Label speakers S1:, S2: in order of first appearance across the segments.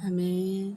S1: 아멘.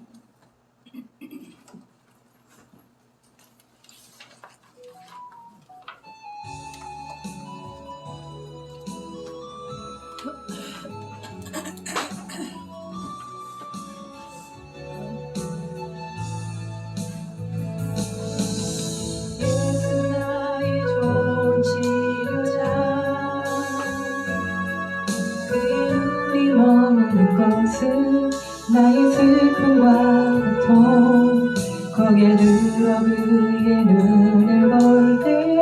S2: 나의 슬픔과 고통 거기에 들어 그의 눈을 볼 때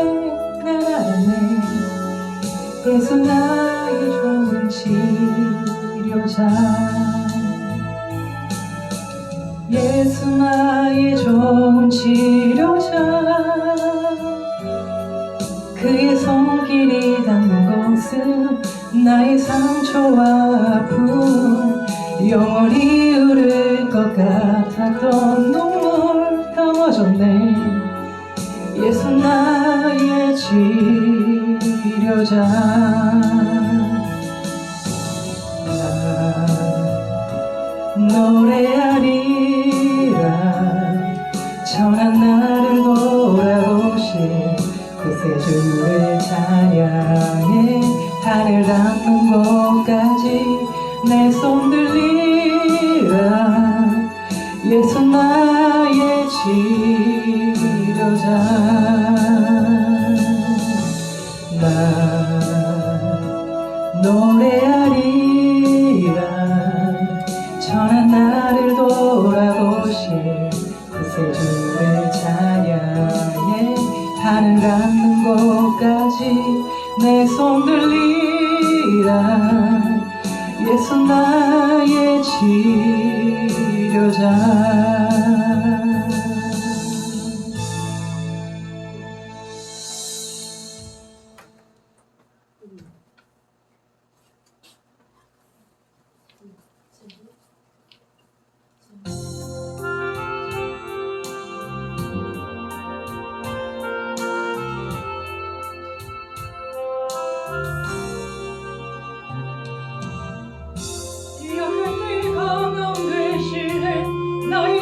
S2: 난 알았네. 예수 나의 좋은 치료자, 예수 나의 좋은 치료자. 그의 손길이 닿는 곳은 나의 상처와 아픔, 영원히 흐를 것 같았던 눈물 다 멎었네. 예수 나의 치료자. 나 노래하리라 전한 나를 돌아오신 구세주를 찬양해. 하늘 닿는 곳까지 내 손 들리라. 예수 나의 치료자. 나 노래하리라 전한 나를 돌아보신 구세주를 찬양해. 하늘 닿는 곳까지 내 손 들리라. 예수 나의 치료자. 강함 되시네. 나의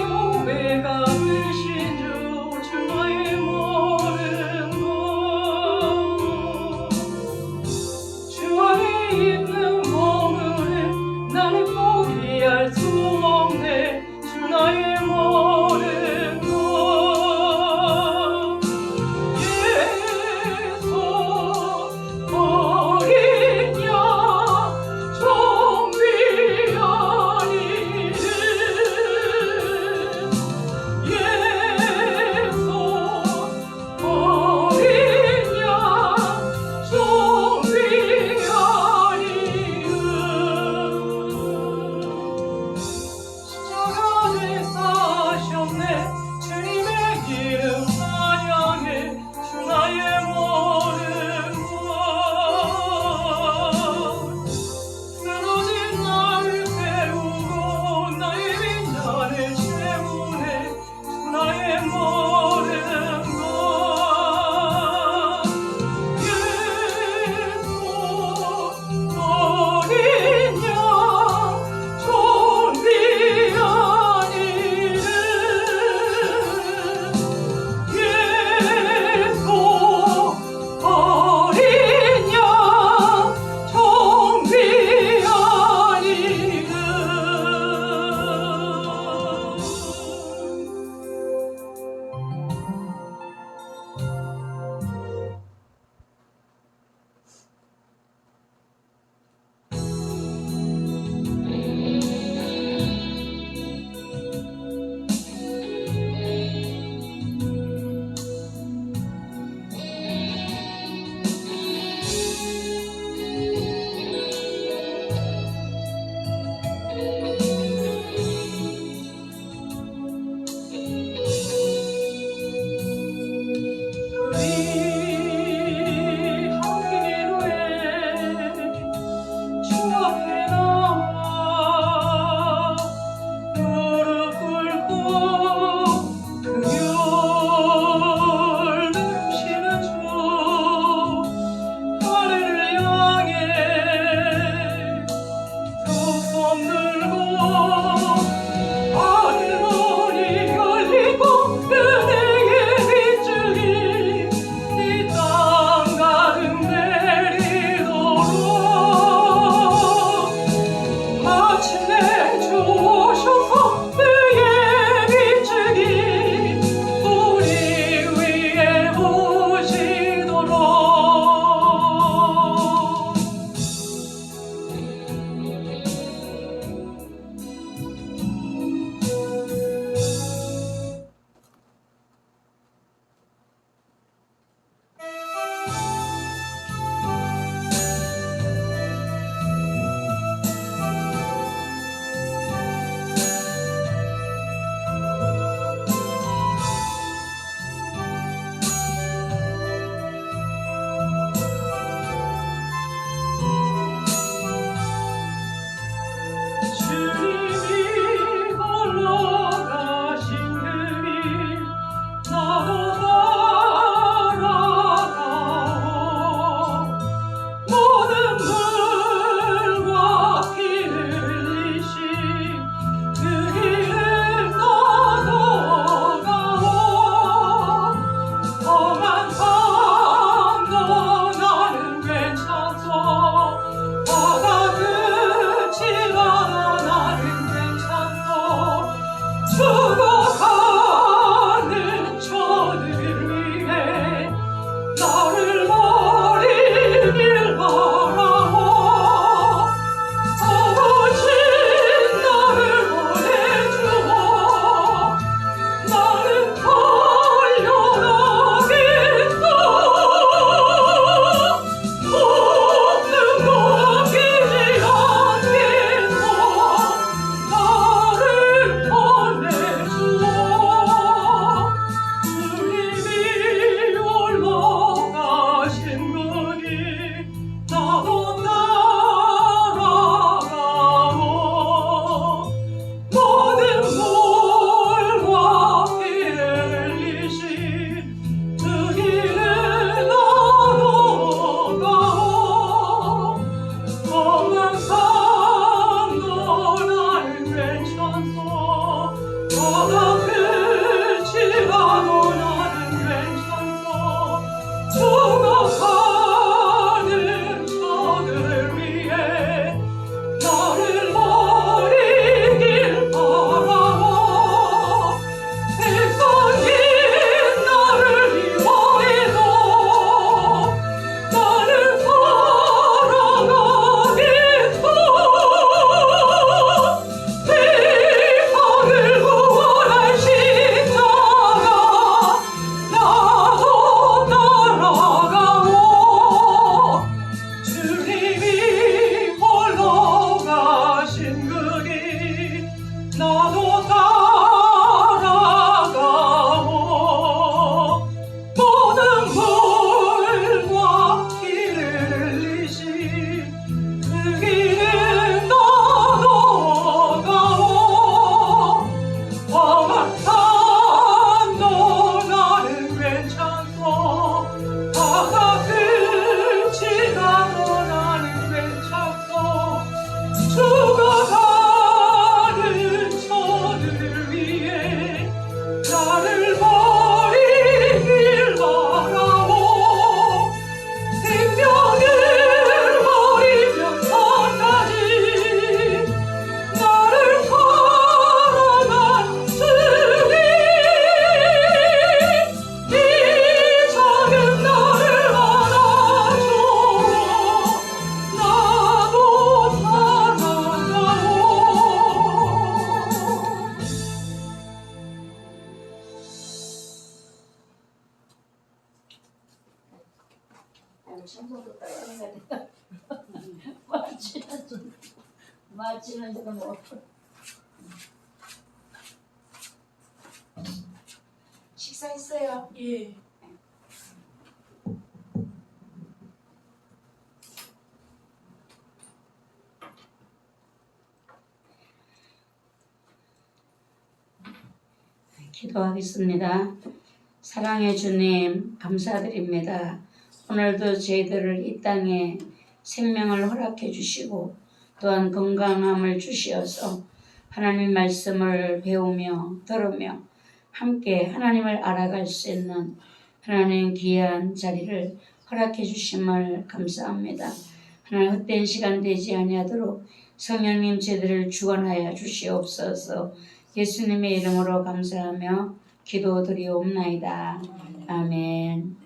S2: 주고 그의 비추기 우리 위에 오시도록 주님이 홀로 가신 그 길 나도 따라가오 모든 물과 피를 흘리신 그 길을 나도 가오 험한 밤도 나는 괜찮소 바다 끝이 나는 괜찮소 죽어가는 저들 위해 나를 버리길 바라오 아버지 나를 보내주오 나는 달려가겠소 없는 것 끼지 않겠소 나를 보내주오 주님이 홀로 가신 그 길 나도 따라가오 모든 물과 피를 흘리신 그 길을 나도 가오 험한 산도 나는 괜찮소 바다 끝이 가도 나는 괜찮소 죽어가는 저들 위해 나를 버리길 바라오 백성이 나를 미워해도 나는 살아가겠소 세상을 구원할 십자가 나도 따라가오 주님이 홀로 가신 그 길 나도 따라가오 모든 물과 피를 흘리신 그 길을 나도 가오 험한 산도 나는 괜찮소 바다 끝이 가도 나는 괜찮소 죽어가는 저들 위해 나를 버리길 바라오 생명을 버리면서까지 나를 사랑한 주님 이제는 나를 안아주오 나도 살아가오
S1: 청소도 다 해야 돼. 마치는 지금 뭐 식사했어요?
S2: 예.
S3: 기도하겠습니다. 사랑의 주님, 감사드립니다. 오늘도 저희들을 이 땅에 생명을 허락해 주시고 또한 건강함을 주시어서 하나님 말씀을 배우며 들으며 함께 하나님을 알아갈 수 있는 하나님 귀한 자리를 허락해 주심을 감사합니다. 하나님 헛된 시간 되지 아니하도록 성령님 제들을 주관하여 주시옵소서. 예수님의 이름으로 감사하며 기도드리옵나이다. 아멘.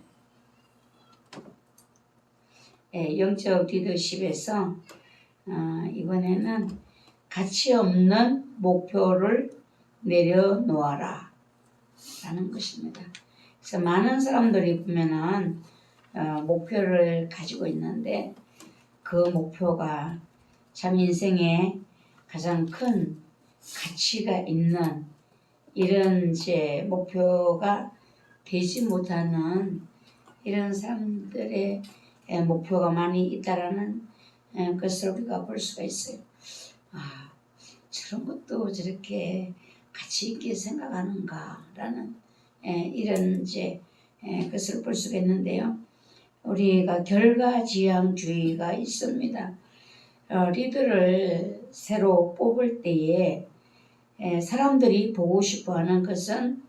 S3: 영적 리더십에서 이번에는 가치 없는 목표를 내려놓아라 라는 것입니다. 그래서 많은 사람들이 보면은 목표를 가지고 있는데 그 목표가 참 인생에 가장 큰 가치가 있는 이런 이제 목표가 되지 못하는 이런 사람들의 목표가 많이 있다라는 것을 우리가 볼 수가 있어요. 저런 것도 저렇게 가치 있게 생각하는가라는 이런 이제 것을 볼 수가 있는데요. 우리가 결과지향주의가 있습니다. 리더를 새로 뽑을 때에 사람들이 보고 싶어하는 것은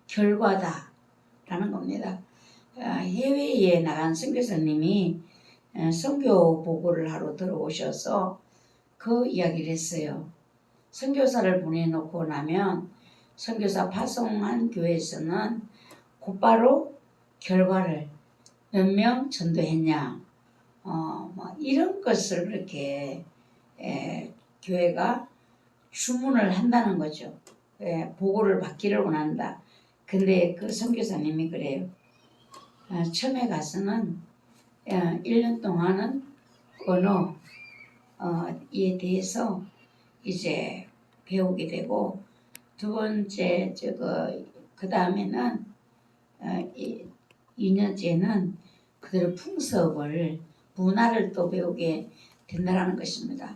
S3: 결과다라는 겁니다. 해외에 나간 선교사님이 선교 보고를 하러 들어오셔서 그 이야기를 했어요. 선교사를 보내놓고 나면 선교사 파송한 교회에서는 곧바로 결과를 몇 명 전도했냐 뭐 이런 것을 그렇게 교회가 주문을 한다는 거죠. 보고를 받기를 원한다. 근데 그 선교사님이 그래요. 처음에 가서는 1년 동안은 언어에 대해서 이제 배우게 되고 두 번째 그 다음에는 2년째는 그들의 풍습을 문화를 또 배우게 된다는 것입니다.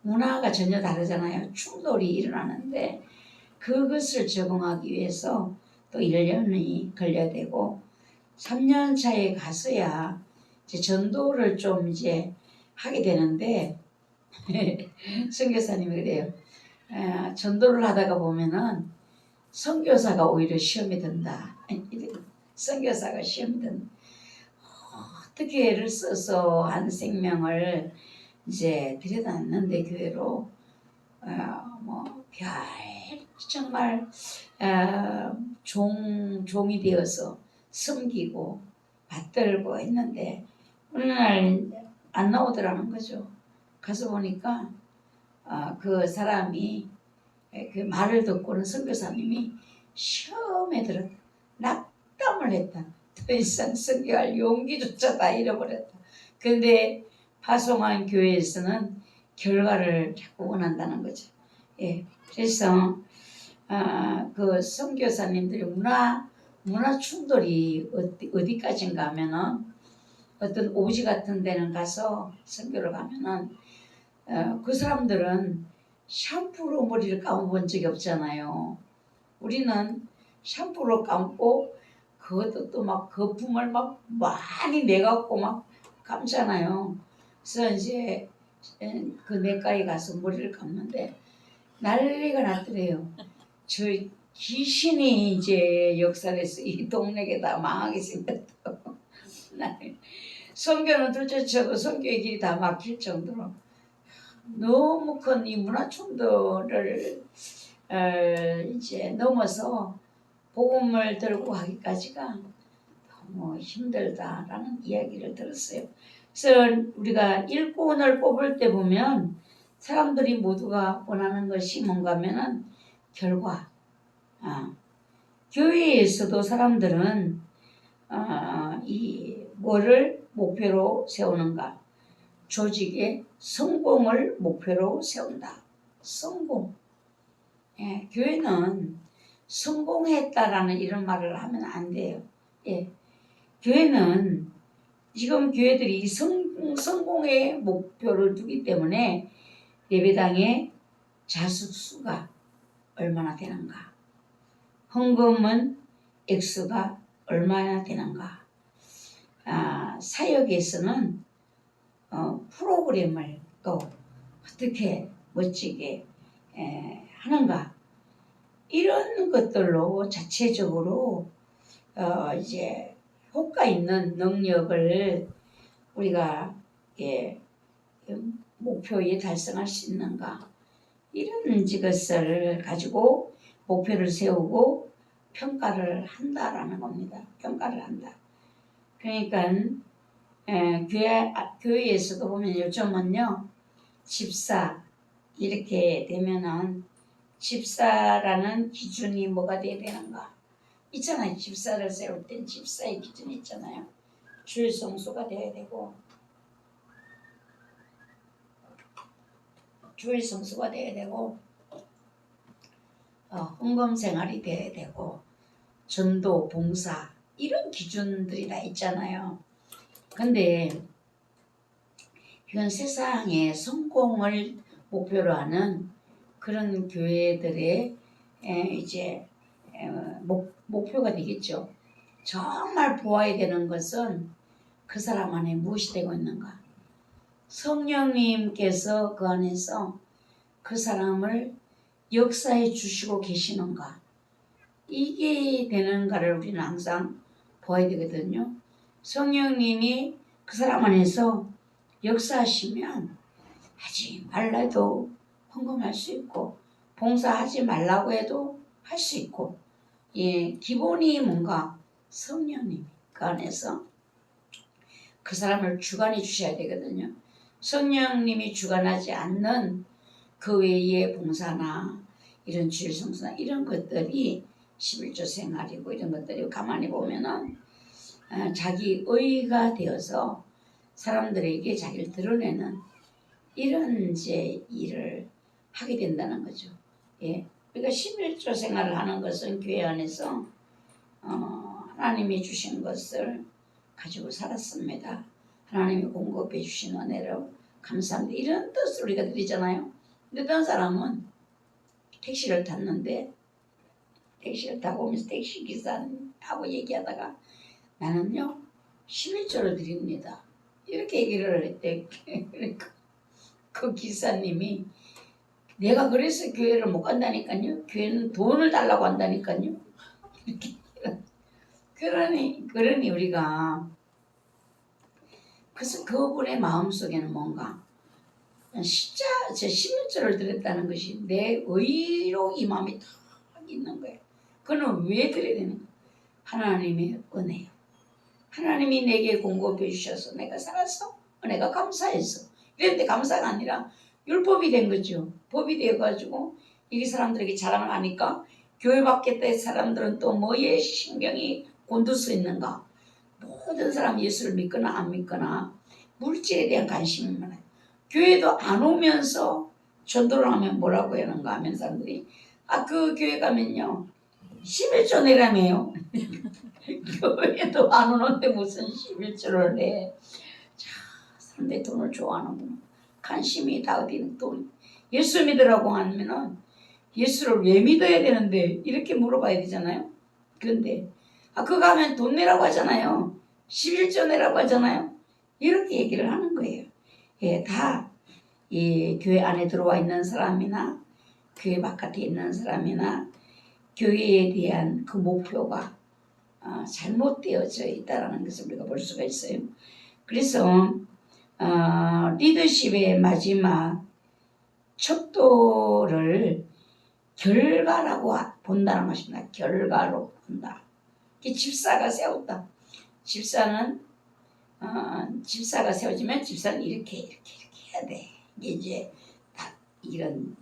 S3: 문화가 전혀 다르잖아요. 충돌이 일어나는데 그것을 적응하기 위해서 또 1년이 걸려야 되고 3년 차에 가서야 이제 전도를 좀 이제 하게 되는데 선교사님이 그래요. 전도를 하다가 보면은 선교사가 오히려 시험에 든다. 선교사가 시험에 든다. 어떻게 애를 써서 한 생명을 이제 들여다놨는데 교회로 별 정말 종이 되어서 섬기고 받들고 했는데 어느 날 안 나오더라는 거죠. 가서 보니까 그 사람이 그 말을 듣고는 선교사님이 시험에 들었다. 낙담을 했다. 더 이상 선교할 용기조차 다 잃어버렸다. 근데 파송한 교회에서는 결과를 자꾸 원한다는 거죠. 그래서 그 선교사님들이 문화 충돌이 어디까지인가 하면은 어떤 오지 같은 데는 가서 선교를 가면은 그 사람들은 샴푸로 머리를 감아본 적이 없잖아요. 우리는 샴푸로 감고 그것도 또 막 거품을 막 많이 내갖고 막 감잖아요. 그래서 이제 그 내과에 가서 머리를 감는데 난리가 났더래요. 저 귀신이 이제 역사해서 이 동네에 다 망하게 생겼다고. 선교는 둘째치고 선교의 길이 다 막힐 정도로 너무 큰 이 문화 충돌을 이제 넘어서 복음을 들고 가기까지가 너무 힘들다라는 이야기를 들었어요. 그래서 우리가 일꾼을 뽑을 때 보면 사람들이 모두가 원하는 것이 뭔가 하면은 결과. 교회에서도 사람들은 이 뭐를 목표로 세우는가? 조직의 성공을 목표로 세운다. 성공. 교회는 성공했다라는 이런 말을 하면 안 돼요. 교회는 지금 교회들이 성공의 목표를 두기 때문에 예배당의 자숙 수가 얼마나 되는가? 헌금은 액수가 얼마나 되는가? 사역에서는 프로그램을 또 어떻게 멋지게 하는가? 이런 것들로 자체적으로 이제 효과 있는 능력을 우리가 목표에 달성할 수 있는가 이런 것을 가지고 목표를 세우고 평가를 한다라는 겁니다. 평가를 한다. 그러니까 교회에서도 보면 요즘은요 집사 이렇게 되면은 집사라는 기준이 뭐가 돼야 되는가 있잖아요. 집사를 세울 땐 집사의 기준이 있잖아요. 주일 성수가 돼야 되고 주일 성수가 돼야 되고 헌금 생활이 돼야 되고 전도 봉사 이런 기준들이 다 있잖아요. 근데 이건 세상의 성공을 목표로 하는 그런 교회들의 이제 목표가 되겠죠. 정말 보아야 되는 것은 그 사람 안에 무엇이 되고 있는가. 성령님께서 그 안에서 그 사람을 역사해 주시고 계시는가. 이게 되는가를 우리는 항상 보아야 되거든요. 성령님이 그 사람 안에서 역사하시면 하지 말라도 헌금할 수 있고 봉사하지 말라고 해도 할 수 있고 기본이 뭔가 성령님이 그 안에서 그 사람을 주관해 주셔야 되거든요. 성령님이 주관하지 않는 그 외의 봉사나 이런 주일 성수나 이런 것들이 11조 생활이고 이런 것들이 가만히 보면은 자기 의가 되어서 사람들에게 자기를 드러내는 이런 이제 일을 하게 된다는 거죠. 우리가 11조 생활을 하는 것은 교회 안에서 하나님이 주신 것을 가지고 살았습니다. 하나님이 공급해 주신 은혜로 감사합니다. 이런 뜻을 우리가 드리잖아요. 근데 어떤 사람은 택시를 탔는데 택시를 타고 오면서 택시기사하고 얘기하다가 나는요 11조를 드립니다. 이렇게 얘기를 했대. 그 기사님이 내가 그래서 교회를 못 간다니까요. 교회는 돈을 달라고 한다니까요. 이렇게 그러니 우리가 그래서 그분의 마음속에는 뭔가 진짜 제 11조를 드렸다는 것이 내 의로 이 마음이 딱 있는 거예요. 그는 왜 드려야 되는 거예요? 하나님의 은혜요. 하나님이 내게 공급해 주셔서 내가 살았어. 내가 감사했어. 이랬는데 감사가 아니라 율법이 된 거죠. 법이 되어가지고 이 사람들에게 자랑을 하니까 교회 밖에 사람들은 또 뭐에 신경이 곤두서 있는가. 모든 사람 예수를 믿거나 안 믿거나 물질에 대한 관심이 많아요. 교회도 안 오면서 전도를 하면 뭐라고 하는가 하면 사람들이 그 교회 가면요 11조 내라며요. 교회도 안 오는데 무슨 11조를 내. 자, 사람들이 돈을 좋아하는구나. 관심이 다 어디는 돈. 예수 믿으라고 하면은 예수를 왜 믿어야 되는데 이렇게 물어봐야 되잖아요. 그런데 그거 하면 돈 내라고 하잖아요. 11조 내라고 하잖아요. 이렇게 얘기를 하는 거예요. 다 이 교회 안에 들어와 있는 사람이나 교회 바깥에 있는 사람이나 교회에 대한 그 목표가 잘못되어져 있다는 것을 우리가 볼 수가 있어요. 그래서 리더십의 마지막 척도를 결과라고 본다는 것입니다. 결과로 본다. 집사가 세웠다. 집사가 세워지면 집사는 이렇게 해야 돼. 이게 이제 다 이런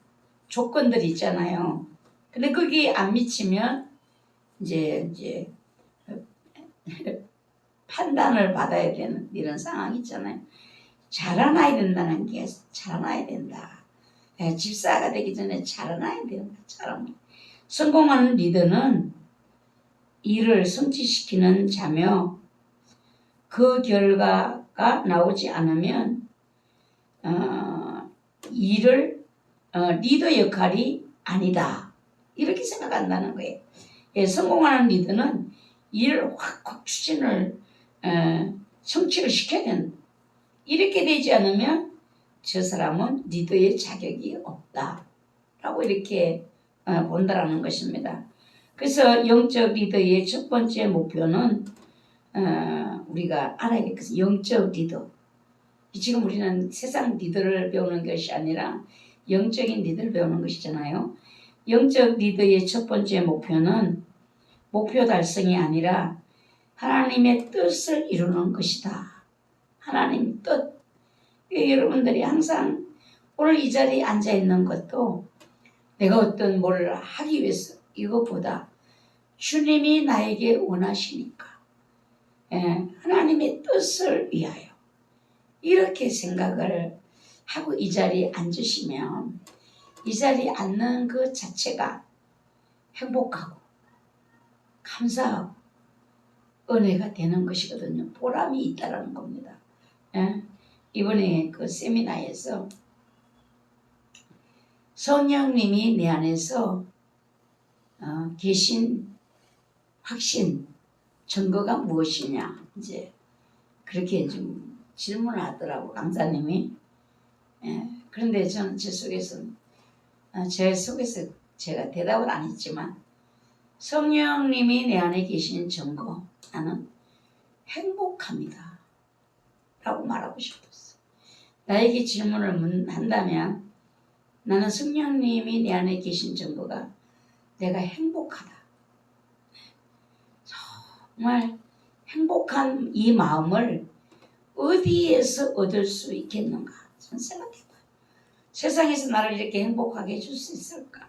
S3: 조건들이 있잖아요. 근데 거기 안 미치면 이제 판단을 받아야 되는 이런 상황이 있잖아요. 자라나야 된다는 게 자라나야 된다. 집사가 되기 전에 자라나야 된다. 성공하는 리더는 일을 성취시키는 자며 그 결과가 나오지 않으면 리더 역할이 아니다. 이렇게 생각한다는 거예요. 성공하는 리더는 일을 확 추진을 성취를 시켜야 된다. 이렇게 되지 않으면 저 사람은 리더의 자격이 없다. 라고 이렇게 본다라는 것입니다. 그래서 영적 리더의 첫 번째 목표는 우리가 알아야 될 것은 영적 리더. 지금 우리는 세상 리더를 배우는 것이 아니라 영적인 리더를 배우는 것이잖아요. 영적 리더의 첫 번째 목표는 목표 달성이 아니라 하나님의 뜻을 이루는 것이다. 하나님 뜻. 여러분들이 항상 오늘 이 자리에 앉아 있는 것도 내가 어떤 뭐를 하기 위해서 이것보다 주님이 나에게 원하시니까 하나님의 뜻을 위하여 이렇게 생각을 하고 이 자리에 앉으시면 이 자리에 앉는 그 자체가 행복하고 감사하고 은혜가 되는 것이거든요. 보람이 있다라는 겁니다. 이번에 그 세미나에서 성령님이 내 안에서 계신 확신 증거가 무엇이냐 이제 그렇게 좀 질문을 하더라고 강사님이. 그런데 저는 제 속에서 제가 대답을 안 했지만 성령님이 내 안에 계신 증거 나는 행복합니다 라고 말하고 싶었어. 나에게 질문을 한다면 나는 성령님이 내 안에 계신 증거가 내가 행복하다. 정말 행복한 이 마음을 어디에서 얻을 수 있겠는가? 저는 생각해봐요. 세상에서 나를 이렇게 행복하게 해줄 수 있을까?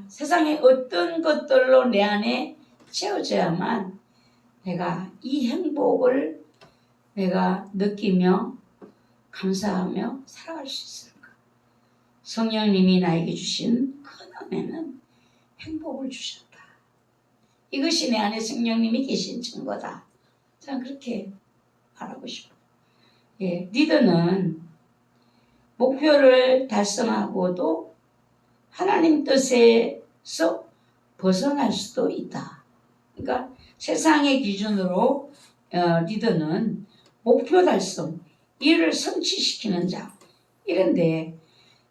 S3: 세상에 어떤 것들로 내 안에 채워져야만 내가 이 행복을 내가 느끼며 감사하며 살아갈 수 있을까? 성령님이 나에게 주신 큰 은혜는 행복을 주셨다. 이것이 내 안에 성령님이 계신 증거다. 저는 그렇게 말하고 싶어요. 리더는 목표를 달성하고도 하나님 뜻에서 벗어날 수도 있다. 그러니까 세상의 기준으로 리더는 목표 달성, 일을 성취시키는 자 이런데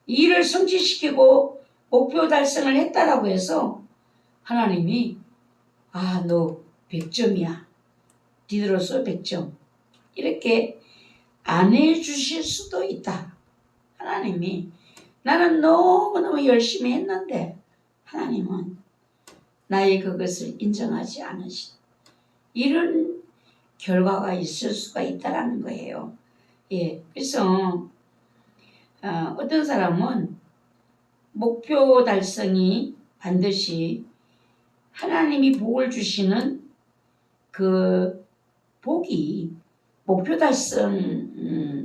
S3: 일을 성취시키고 목표 달성을 했다라고 해서 하나님이 너 100점이야. 리더로서 100점. 이렇게 안 해주실 수도 있다. 하나님이 나는 너무너무 열심히 했는데 하나님은 나의 그것을 인정하지 않으신 이런 결과가 있을 수가 있다라는 거예요. 그래서 어떤 사람은 목표 달성이 반드시 하나님이 복을 주시는 그 복이 목표 달성이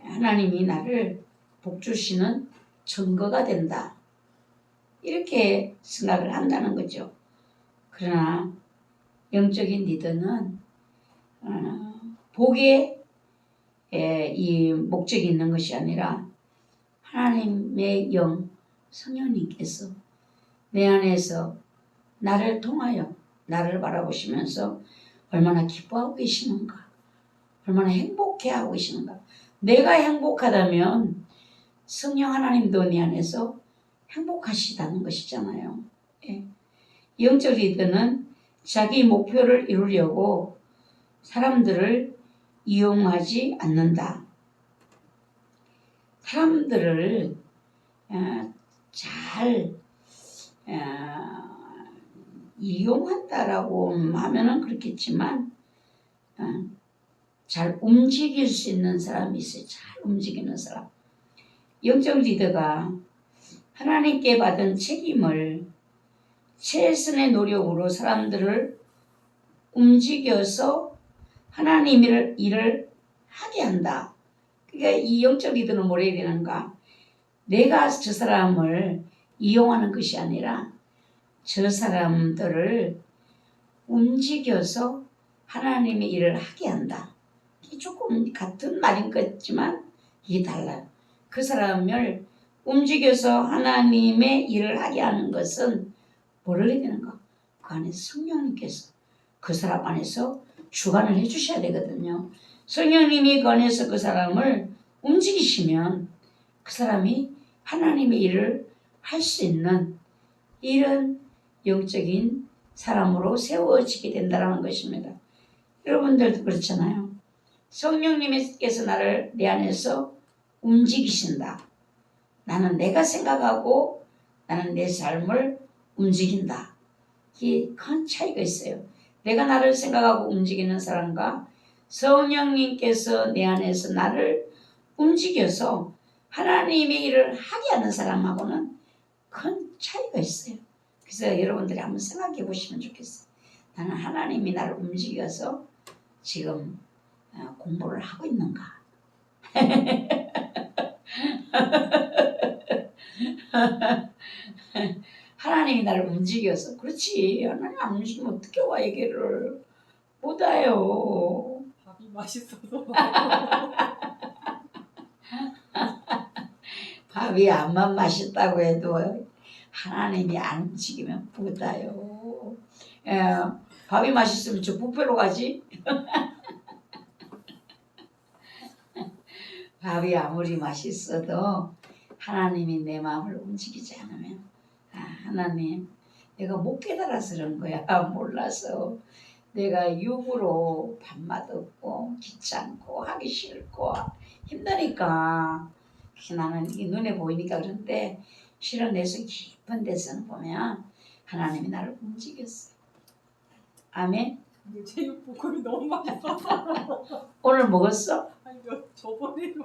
S3: 하나님이 나를 복 주시는 증거가 된다. 이렇게 생각을 한다는 거죠. 그러나 영적인 리더는 복에 이 목적이 있는 것이 아니라 하나님의 영 성령님께서 내 안에서 나를 통하여 나를 바라보시면서 얼마나 기뻐하고 계시는가, 얼마나 행복해하고 계시는가. 내가 행복하다면 성령 하나님도 내 안에서 행복하시다는 것이잖아요. 영적 리더는 자기 목표를 이루려고 사람들을 이용하지 않는다. 사람들을 잘 이용한다라고 하면은 그렇겠지만 잘 움직일 수 있는 사람이 있어요. 잘 움직이는 사람. 영적 리더가 하나님께 받은 책임을 최선의 노력으로 사람들을 움직여서 하나님의 일을 하게 한다. 그러니까 이 영적 리더는 뭐라 해야 되는가? 내가 저 사람을 이용하는 것이 아니라 저 사람들을 움직여서 하나님의 일을 하게 한다. 이게 조금 같은 말인 것 같지만 이게 달라요. 그 사람을 움직여서 하나님의 일을 하게 하는 것은 뭐를 해야 되는가? 그 안에 성령님께서 그 사람 안에서 주관을 해주셔야 되거든요. 성령님이 그 안에서 그 사람을 움직이시면 그 사람이 하나님의 일을 할 수 있는 이런 영적인 사람으로 세워지게 된다는 것입니다. 여러분들도 그렇잖아요. 성령님께서 나를 내 안에서 움직이신다. 나는 내가 생각하고 나는 내 삶을 움직인다. 이게 큰 차이가 있어요. 내가 나를 생각하고 움직이는 사람과 성령님께서 내 안에서 나를 움직여서 하나님의 일을 하게 하는 사람하고는 큰 차이가 있어요. 그래서 여러분들이 한번 생각해 보시면 좋겠어요. 나는 하나님이 나를 움직여서 지금 공부를 하고 있는가? 하나님이 나를 움직여서 그렇지. 하나님 안 움직이면 어떻게 와 얘기를 못 와요.
S2: 밥이 맛있어서.
S3: 밥이 암만 맛있다고 해도 하나님이 안 움직이면 못 와요. 밥이 맛있으면 저 뷔페로 가지. 밥이 아무리 맛있어도 하나님이 내 마음을 움직이지 않으면 하나님 내가 못 깨달아서 그런 거야. 몰라서 내가 육으로 밥맛 없고 귀찮고 하기 싫고 힘드니까 나는 이게 눈에 보이니까 그런데 실은 내 속 깊은 데서는 보면 하나님이 나를 움직였어. 아멘.
S2: 제육볶음이 너무 맛있어서.
S3: 오늘 먹었어?
S2: 아니 저번에도.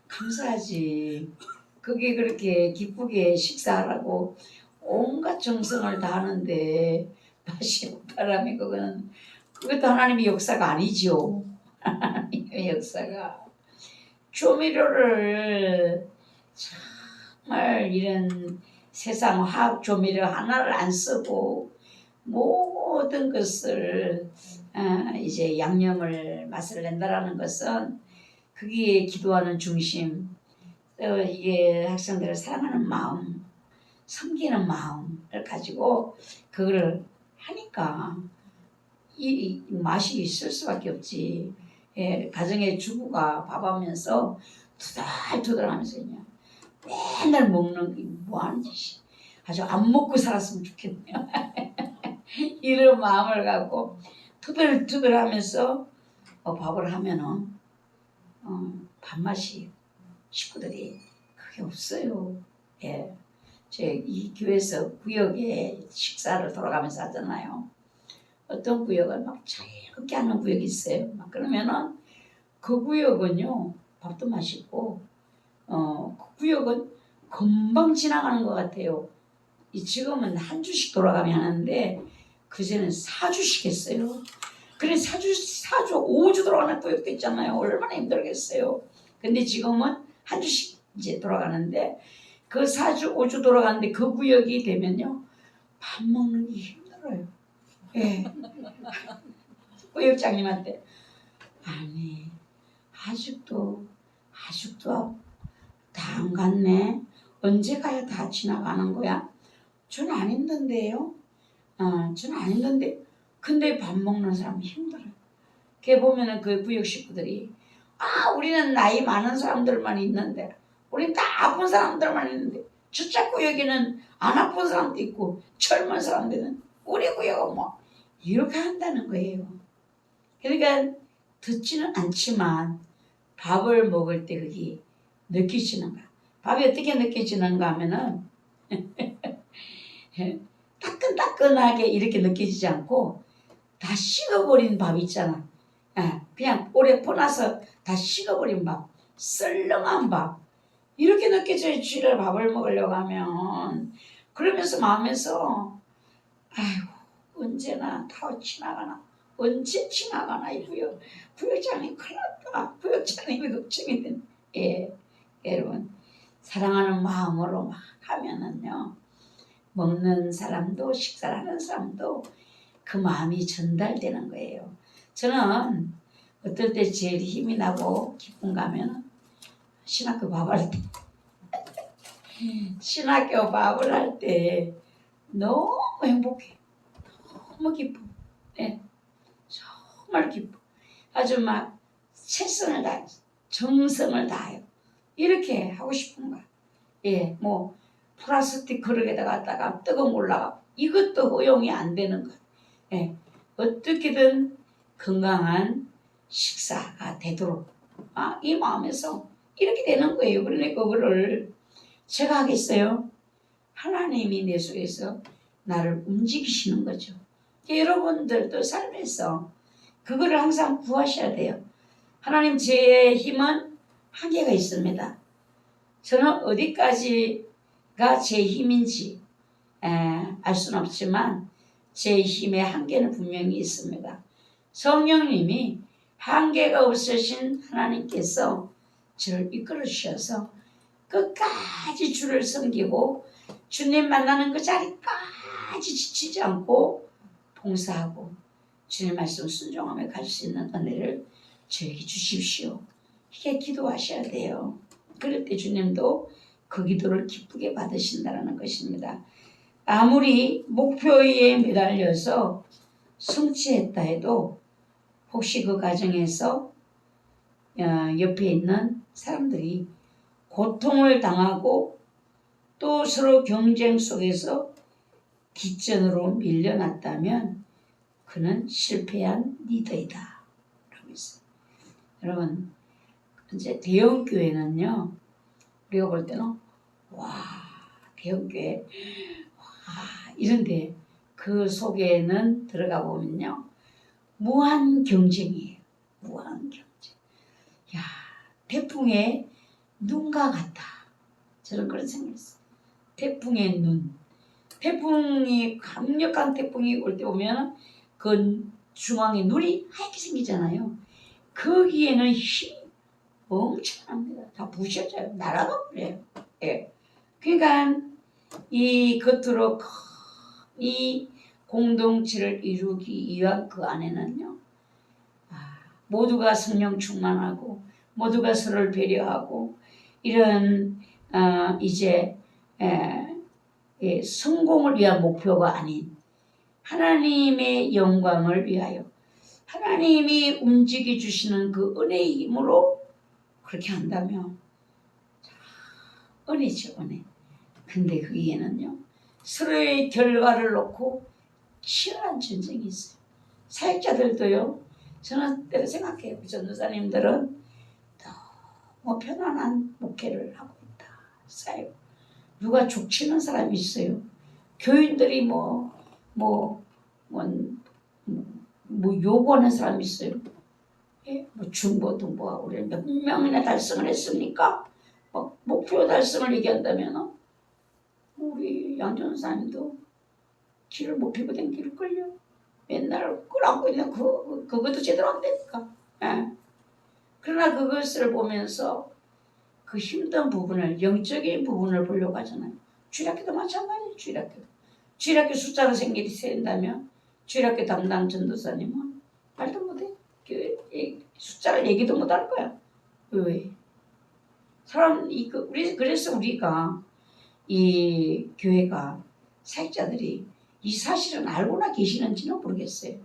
S3: 감사하지. 그게 그렇게 기쁘게 식사하라고 온갖 정성을 다하는데 맛이 바람이 그것도 하나님의 역사가 아니죠. 하나님의 역사가 조미료를 정말 이런 세상 화학 조미료 하나를 안 쓰고 모든 것을 이제 양념을 맛을 낸다라는 것은 그게 기도하는 중심, 이게 학생들을 사랑하는 마음, 섬기는 마음을 가지고 그거를 하니까 이 맛이 있을 수밖에 없지. 가정의 주부가 밥하면서 투덜투덜하면서 그냥 맨날 먹는 게 뭐하는 짓이 아주 안 먹고 살았으면 좋겠네요. 이런 마음을 갖고 투덜투덜하면서 밥을 하면은 밥맛이 식구들이 그게 없어요. 예, 제 이 교회에서 구역에 식사를 돌아가면서 하잖아요. 어떤 구역은 막 자유롭게 하는 구역이 있어요. 막 그러면은 그 구역은요 밥도 맛있고 그 구역은 금방 지나가는 것 같아요. 지금은 한 주씩 돌아가면 하는데 그전엔 4주씩 했어요. 그래 4주 5주 돌아가는 구역도 있잖아요. 얼마나 힘들겠어요. 근데 지금은 한 주씩 이제 돌아가는데 그 4주 5주 돌아가는데 그 구역이 되면요 밥 먹는 게 힘들어요. 예. 구역장님한테 아니 아직도 다 안 갔네. 언제 가야 다 지나가는 거야? 저는 안 힘든데요. 저는 안 힘든데 근데 밥 먹는 사람이 힘들어요. 걔 보면은 그 구역 식구들이 우리는 나이 많은 사람들만 있는데 우린 다 아픈 사람들만 있는데 저쪽 구역에는 안 아픈 사람도 있고 젊은 사람들은 우리 구역은 뭐 이렇게 한다는 거예요. 그러니까 듣지는 않지만 밥을 먹을 때 그게 느껴지는 거야. 밥이 어떻게 느껴지는가 하면은 따끈따끈하게 이렇게 느껴지지 않고 다 식어버린 밥 있잖아. 그냥 오래 퍼놔서 다 식어버린 밥, 썰렁한 밥 이렇게 느껴져요. 주일에 밥을 먹으려고 하면 그러면서 마음에서 아이고 언제나 다 지나가나 언제 지나가나 이 구역장님 큰일 났다. 구역장님이 걱정이 되네. 예, 여러분 사랑하는 마음으로 막 하면은요 먹는 사람도 식사를 하는 사람도 그 마음이 전달되는 거예요. 저는 어떨 때 제일 힘이 나고 기쁜가 하면 신학교 밥을 할 때 신학교 밥을 할 때 너무 행복해. 너무 기뻐. 네. 정말 기뻐. 아주 막 최선을 다해 정성을 다해요. 이렇게 하고 싶은 거야. 예, 뭐 플라스틱 그릇에다 갖다가 뜨거운 물 나가 이것도 허용이 안 되는 거야. 예, 어떻게든 건강한 식사가 되도록 이 마음에서 이렇게 되는 거예요. 그러니까 그거를 제가 하겠어요? 하나님이 내 속에서 나를 움직이시는 거죠. 여러분들도 삶에서 그거를 항상 구하셔야 돼요. 하나님, 제 힘은 한계가 있습니다. 저는 어디까지가 제 힘인지 알 수는 없지만 제 힘의 한계는 분명히 있습니다. 성령님이 한계가 없으신 하나님께서 저를 이끌어 주셔서 끝까지 주를 섬기고 주님 만나는 그 자리까지 지치지 않고 봉사하고 주님 말씀 순종하며 갈 수 있는 은혜를 저에게 주십시오. 이게 기도하셔야 돼요. 그럴 때 주님도 그 기도를 기쁘게 받으신다는 것입니다. 아무리 목표에 매달려서 성취했다 해도 혹시 그 과정에서 옆에 있는 사람들이 고통을 당하고 또 서로 경쟁 속에서 뒷전으로 밀려났다면 그는 실패한 리더이다. 라고 있어요. 여러분, 이제 대형교회는요, 우리가 볼 때는, 대형교회, 이런데 그 속에는 들어가 보면요, 무한 경쟁이에요. 무한 경쟁. 야, 태풍의 눈과 같다. 저는 그런 생각했어요. 태풍의 눈. 태풍이, 강력한 태풍이 올 때 보면 그 중앙에 눈이 하얗게 생기잖아요. 거기에는 힘이 엄청납니다. 다 부셔져요. 날아가 버려요. 예. 그러니까 이 겉으로 이 공동체를 이루기 위한 그 안에는요, 모두가 성령 충만하고 모두가 서로를 배려하고 이런 이제 성공을 위한 목표가 아닌 하나님의 영광을 위하여 하나님이 움직여 주시는 그 은혜의 힘으로 그렇게 한다면 은혜죠, 은혜. 근데 거기에는요, 서로의 결과를 놓고 치열한 전쟁이 있어요. 사역자들도요, 저는 때로 생각해요. 전도사님들은 너무 편안한 목회를 하고 있다. 사역. 누가 족치는 사람이 있어요. 교인들이 요구하는 사람이 있어요. 예? 중보등보하고 우리 몇 명이나 달성을 했습니까? 목표 달성을 얘기한다면 우리 양전사님도 길을 못 피고 댕길걸요. 맨날 끌어안고 있는 그것도 제대로 안 되니까. 예. 그러나 그것을 보면서 그 힘든 부분을, 영적인 부분을 보려고 하잖아요. 주일학교도 마찬가지예요. 주일학교 숫자로 생길이 세인다면 주일학교 담당 전도사님은 말도 못해. 숫자를 얘기도 못할 거야. 왜? 그래서 우리가 이 교회가 사역자들이 이 사실은 알고나 계시는지는 모르겠어요.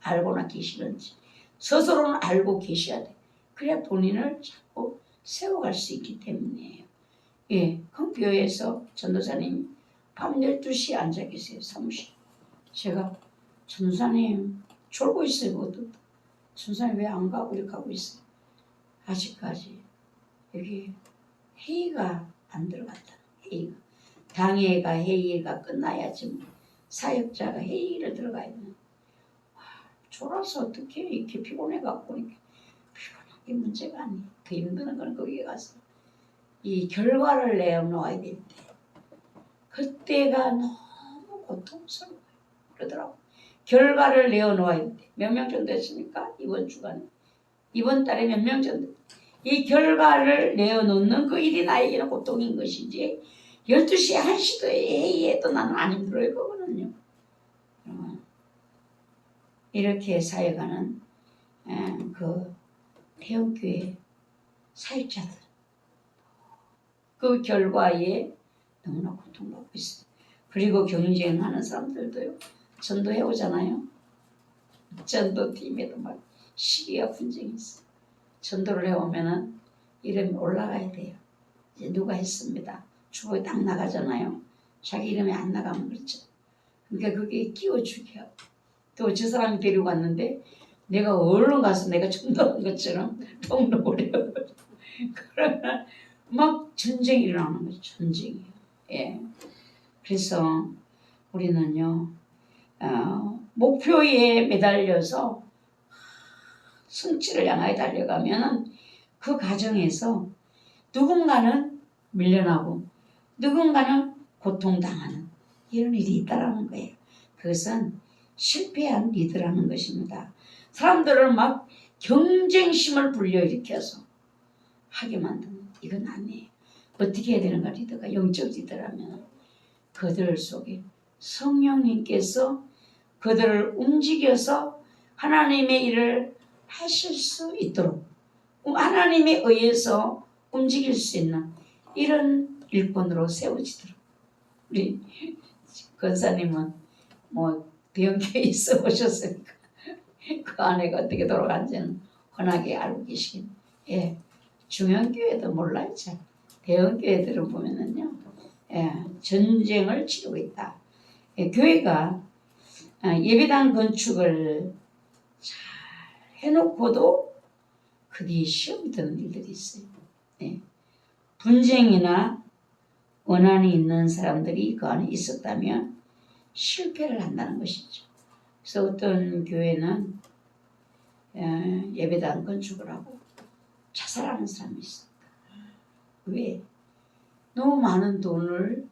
S3: 알고나 계시는지. 스스로는 알고 계셔야 돼. 그래야 본인을 자꾸 세워갈 수 있기 때문이에요. 예, 컴퓨터에서 전도사님 밤 12시에 앉아 계세요, 사무실. 제가 전도사님 졸고 있어요, 그것도. 전도사님 왜 안 가고 이렇게 하고 있어요. 아직까지 여기 회의가 안 들어갔다. 회의가. 당회가 회의가 끝나야지 사역자가 회의를 들어가야 되는. 졸아서 어떻게 이렇게 피곤해갖고 이렇게 피곤한 게 문제가 아니에요. 더 힘든 건 거기에 가서 이 결과를 내놓아야 될 때 그때가 너무 고통스러워요. 그러더라고. 결과를 내어놓아야 돼. 몇 명 정도 했습니까? 이번 주간에. 이번 달에 몇 명 정도. 이 결과를 내어놓는 그 일이 나에게는 고통인 것이지 12시에 1시도 회의해도 나는 안 힘들어요. 그거는요. 이렇게 사역하는 그 태형교회 사역자들 그 결과에 너무나 고통받고 있어요. 그리고 경쟁하는 사람들도요. 전도해 오잖아요. 전도팀에도 막 시기와 분쟁이 있어요. 전도를 해오면은 이름이 올라가야 돼요. 이제 누가 했습니다. 주보에 딱 나가잖아요. 자기 이름이 안 나가면 그렇죠. 그러니까 그게 끼워주게 하고 또 저 사람이 데리고 왔는데 내가 얼른 가서 내가 전도한 것처럼 통로를 해요. 그러면 막 전쟁이 일어나는 거죠. 전쟁이요. 예. 그래서 우리는요, 목표에 매달려서 승치를 향하여 달려가면 그 과정에서 누군가는 밀려나고 누군가는 고통당하는 이런 일이 있다라는 거예요. 그것은 실패한 리더라는 것입니다. 사람들을 막 경쟁심을 불러일으켜서 하게 만드는 이건 아니에요. 어떻게 해야 되는가 리더가 영적 리더라면 그들 속에 성령님께서 그들을 움직여서 하나님의 일을 하실 수 있도록 하나님에 의해서 움직일 수 있는 이런 일꾼으로 세워지도록 우리 권사님은 뭐 대형교회 있어 보셨으니까 그 아내가 어떻게 돌아간지는 훤하게 알고 계시긴 예 중형 교회도 몰라요. 잘 대형 교회들을 보면은요 예, 전쟁을 치르고 있다. 예, 교회가 예배당 건축을 잘 해놓고도 그게 시험이 드는 일들이 있어요. 예. 분쟁이나 원한이 있는 사람들이 그 안에 있었다면 실패를 한다는 것이죠. 그래서 어떤 교회는 예배당 건축을 하고 자살하는 사람이 있었다. 왜? 너무 많은 돈을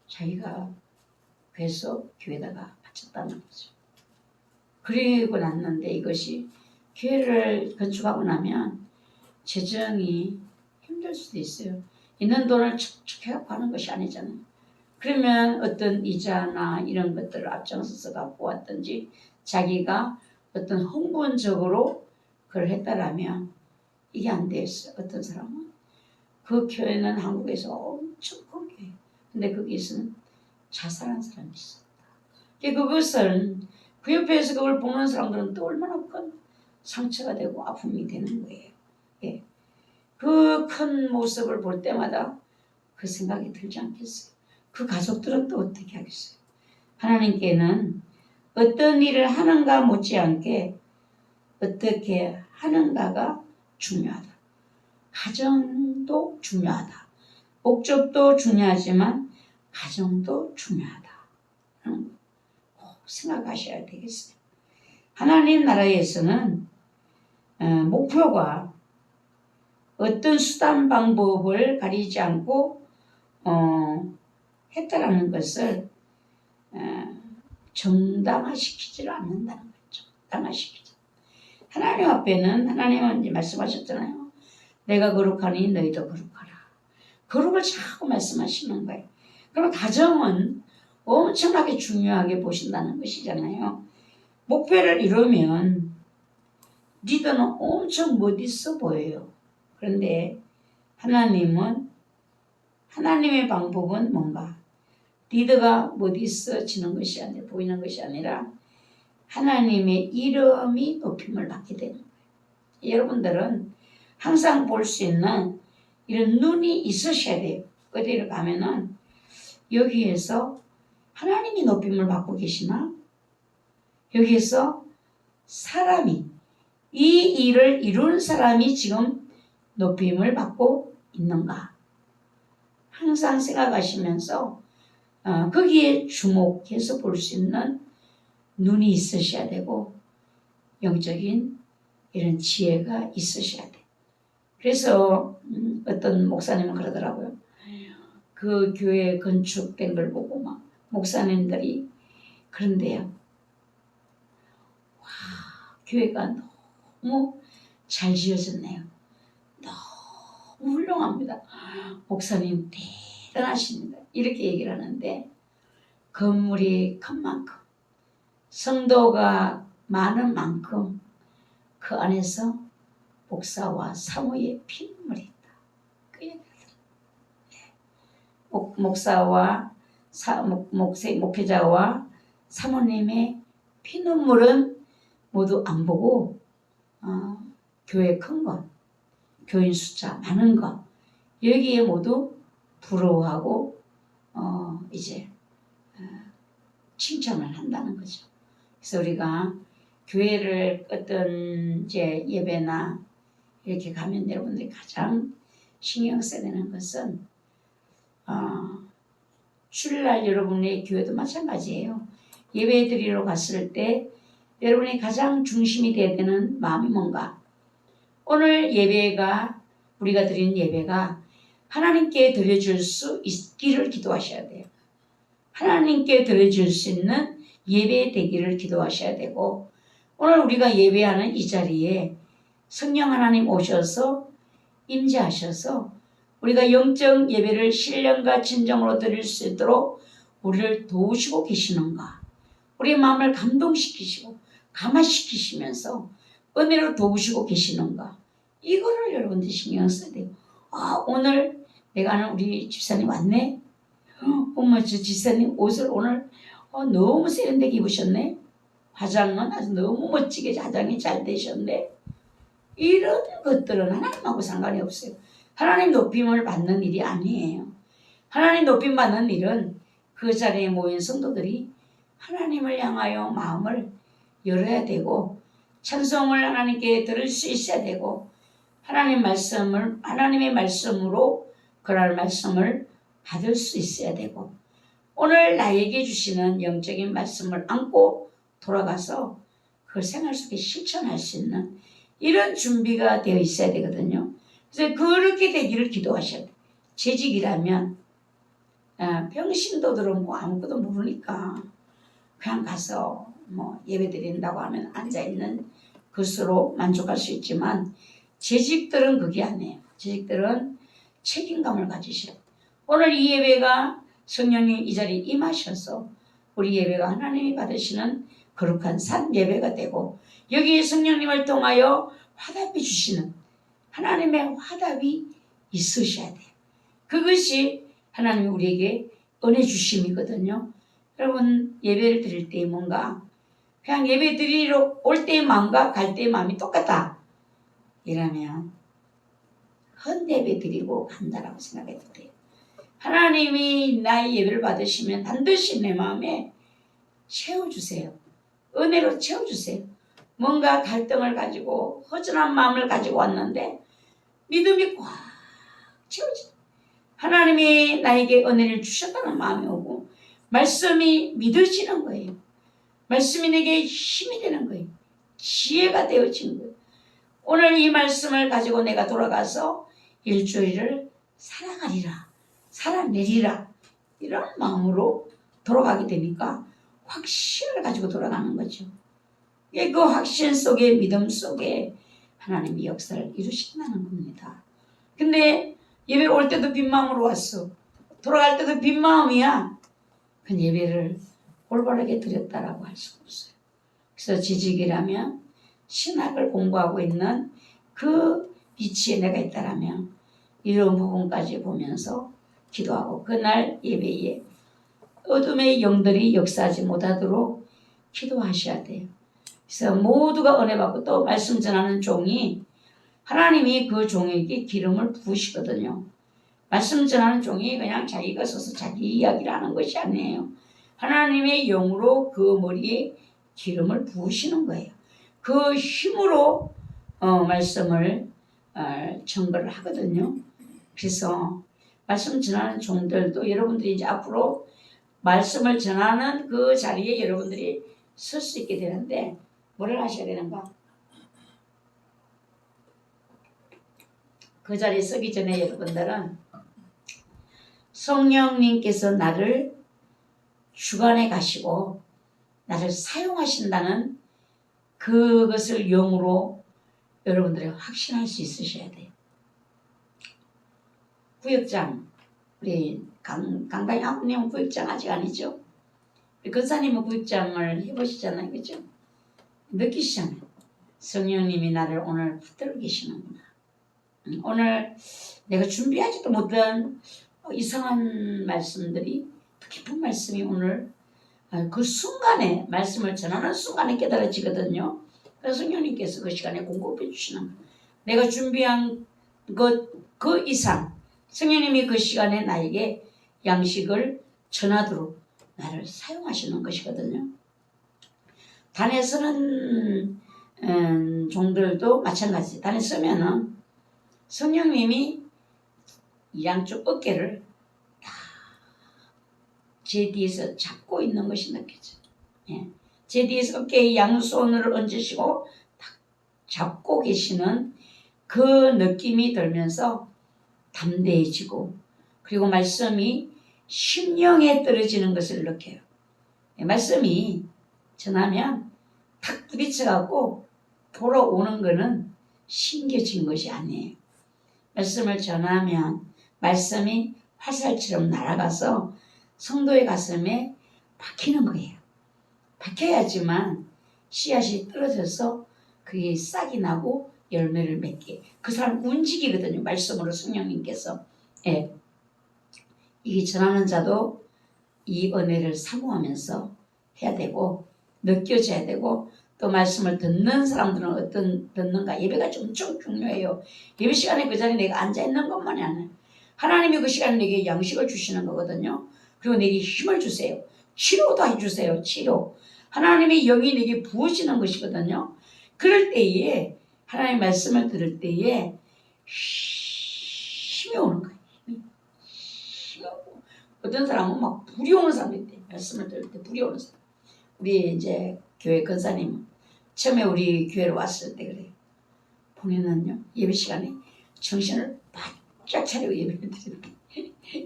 S3: 자기가 그래서 교회에다가 바쳤다는 거죠. 그리고 났는데 이것이 교회를 건축하고 나면 재정이 힘들 수도 있어요. 있는 돈을 척척해갖고 하는 것이 아니잖아요. 그러면 어떤 이자나 이런 것들을 앞장서서 갖고 왔든지 자기가 어떤 흥분적으로 그걸 했다라면 이게 안 되었어요. 어떤 사람은 그 교회는 한국에서 엄청 큰 교회. 근데 거기서는 자살한 사람이 있었다. 그것은 그 옆에서 그걸 보는 사람들은 또 얼마나 큰 상처가 되고 아픔이 되는 거예요. 예. 그 큰 모습을 볼 때마다 그 생각이 들지 않겠어요? 그 가족들은 또 어떻게 하겠어요? 하나님께는 어떤 일을 하는가 못지않게 어떻게 하는가가 중요하다. 가정도 중요하다. 목적도 중요하지만 가정도 중요하다. 꼭 생각하셔야 되겠어요. 하나님 나라에서는 목표가 어떤 수단 방법을 가리지 않고 했다라는 것을 정당화시키지를 않는다는 거죠. 정당화시키지. 하나님 앞에는 하나님은 이제 말씀하셨잖아요. 내가 거룩하니 너희도 거룩하라. 거룩을 자꾸 말씀하시는 거예요. 그럼 가정은 엄청나게 중요하게 보신다는 것이잖아요. 목표를 이루면 리더는 엄청 멋있어 보여요. 그런데 하나님은 하나님의 방법은 뭔가 리더가 멋있어지는 것이 아니라 보이는 것이 아니라 하나님의 이름이 높임을 받게 되는 거예요. 여러분들은 항상 볼 수 있는 이런 눈이 있으셔야 돼요. 어디를 가면은 여기에서 하나님이 높임을 받고 계시나? 여기에서 사람이 이 일을 이룬 사람이 지금 높임을 받고 있는가? 항상 생각하시면서 거기에 주목해서 볼 수 있는 눈이 있으셔야 되고 영적인 이런 지혜가 있으셔야 돼. 그래서 어떤 목사님은 그러더라고요. 그 교회 건축된 걸 보고 막 목사님들이 그런데요. 와, 교회가 너무 잘 지어졌네요. 너무 훌륭합니다. 목사님 대단하십니다. 이렇게 얘기를 하는데 건물이 큰 만큼 성도가 많은 만큼 그 안에서 목사와 사모의 피눈물이 있다. 그 얘기를 목사와 목회자와 사모님의 피눈물은 모두 안 보고 교회 큰 것, 교인 숫자 많은 것 여기에 모두 부러워하고 이제 칭찬을 한다는 거죠. 그래서 우리가 교회를 어떤 이제 예배나 이렇게 가면 여러분들이 가장 신경 써야 되는 것은 주일날 여러분의 교회도 마찬가지예요. 예배 드리러 갔을 때 여러분이 가장 중심이 돼야 되는 마음이 뭔가? 오늘 예배가 우리가 드린 예배가 하나님께 드려줄 수 있기를 기도하셔야 돼요. 하나님께 드려줄 수 있는 예배 되기를 기도하셔야 되고 오늘 우리가 예배하는 이 자리에 성령 하나님 오셔서 임재하셔서 우리가 영적 예배를 신령과 진정으로 드릴 수 있도록 우리를 도우시고 계시는가? 우리의 마음을 감동시키시고 감화시키시면서 은혜로 도우시고 계시는가? 이거를 여러분들 신경 써야 돼요. 오늘 내가 아는 우리 집사님 왔네? 어머 저 집사님 옷을 오늘 너무 세련되게 입으셨네? 화장은 아주 너무 멋지게 화장이 잘 되셨네? 이런 것들은 하나님하고 상관이 없어요. 하나님 높임을 받는 일이 아니에요. 하나님 높임 받는 일은 그 자리에 모인 성도들이 하나님을 향하여 마음을 열어야 되고 찬송을 하나님께 들을 수 있어야 되고 하나님의 말씀으로 그날 말씀을 받을 수 있어야 되고 오늘 나에게 주시는 영적인 말씀을 안고 돌아가서 그 생활 속에 실천할 수 있는 이런 준비가 되어 있어야 되거든요. 그래서 그렇게 되기를 기도하셔야 돼요. 재직이라면 평신도들은 뭐 아무것도 모르니까 그냥 가서 뭐 예배 드린다고 하면 앉아있는 것으로 만족할 수 있지만 재직들은 그게 아니에요. 재직들은 책임감을 가지셔요. 오늘 이 예배가 성령이 이 자리에 임하셔서 우리 예배가 하나님이 받으시는 거룩한 산 예배가 되고 여기 성령님을 통하여 화답해 주시는 하나님의 화답이 있으셔야 돼요. 그것이 하나님이 우리에게 은혜 주심이거든요. 여러분 예배를 드릴 때 뭔가 그냥 예배 드리러 올 때의 마음과 갈 때의 마음이 똑같다 이러면 헛예배 드리고 간다라고 생각해도 돼요. 하나님이 나의 예배를 받으시면 반드시 내 마음에 채워주세요. 은혜로 채워주세요. 뭔가 갈등을 가지고 허전한 마음을 가지고 왔는데 믿음이 꽉 채워져. 하나님이 나에게 은혜를 주셨다는 마음이 오고 말씀이 믿어지는 거예요. 말씀이 내게 힘이 되는 거예요. 지혜가 되어지는 거예요. 오늘 이 말씀을 가지고 내가 돌아가서 일주일을 살아가리라. 살아내리라. 이런 마음으로 돌아가게 되니까 확신을 가지고 돌아가는 거죠. 그 확신 속에 믿음 속에 하나님이 역사를 이루신다는 겁니다. 근데 예배 올 때도 빈 마음으로 왔어. 돌아갈 때도 빈 마음이야. 그 예배를 올바르게 드렸다라고 할 수가 없어요. 그래서 지직이라면 신학을 공부하고 있는 그 위치에 내가 있다라면 이런 부분까지 보면서 기도하고 그날 예배에 어둠의 영들이 역사하지 못하도록 기도하셔야 돼요. 그래서 모두가 은혜 받고 또 말씀 전하는 종이 하나님이 그 종에게 기름을 부으시거든요. 말씀 전하는 종이 그냥 자기가 서서 자기 이야기를 하는 것이 아니에요. 하나님의 영으로 그 머리에 기름을 부으시는 거예요. 그 힘으로 말씀을 전거를 하거든요. 그래서 말씀 전하는 종들도 여러분들이 이제 앞으로 말씀을 전하는 그 자리에 여러분들이 설 수 있게 되는데 뭐를 하셔야 되는가? 그 자리에 서기 전에 여러분들은 성령님께서 나를 주관해 가시고 나를 사용하신다는 그것을 영으로 여러분들이 확신할 수 있으셔야 돼요. 구역장, 우리 강당이 아버님은 구역장 아직 아니죠? 우리 권사님은 구역장을 해보시잖아요. 그죠? 느끼시잖아요. 성령님이 나를 오늘 붙들어 계시는구나. 오늘 내가 준비하지도 못한 이상한 말씀들이 깊은 말씀이 오늘 그 순간에 말씀을 전하는 순간에 깨달아지거든요. 그래서 성령님께서 그 시간에 공급해 주시는 거예요. 내가 준비한 것 그 이상 성령님이 그 시간에 나에게 양식을 전하도록 나를 사용하시는 것이거든요. 단에 쓰는 종들도 마찬가지. 단에 쓰면은 성령님이 양쪽 어깨를 다 제 뒤에서 잡고 있는 것이 느껴져요. 예. 제 뒤에서 어깨에 양손을 얹으시고 딱 잡고 계시는 그 느낌이 들면서 담대해지고 그리고 말씀이 심령에 떨어지는 것을 느껴요. 예. 말씀이 전하면 탁 부딪혀갖고 돌아오는 것은 심겨진 것이 아니에요. 말씀을 전하면 말씀이 화살처럼 날아가서 성도의 가슴에 박히는 거예요. 박혀야지만 씨앗이 떨어져서 그게 싹이 나고 열매를 맺게. 그 사람 움직이거든요. 말씀으로 성령님께서. 예. 이게 전하는 자도 이 은혜를 사모하면서 해야 되고 느껴져야 되고 또 말씀을 듣는 사람들은 어떤 듣는가. 예배가 엄청 중요해요. 예배 시간에 그 자리에 내가 앉아있는 것만이 아니에요. 하나님이 그 시간에 내게 양식을 주시는 거거든요. 그리고 내게 힘을 주세요. 치료도 해주세요. 치료. 하나님의 영이 내게 부어지는 것이거든요. 그럴 때에 하나님의 말씀을 들을 때에 힘이 오는 거예요. 힘이 오고 어떤 사람은 막 불이 오는 사람도 있대요. 말씀을 들을 때 불이 오는 사람. 우리 이제 교회 권사님 처음에 우리 교회로 왔을 때 그래요. 본인은요 예배 시간에 정신을 바짝 차리고 예배를 드리는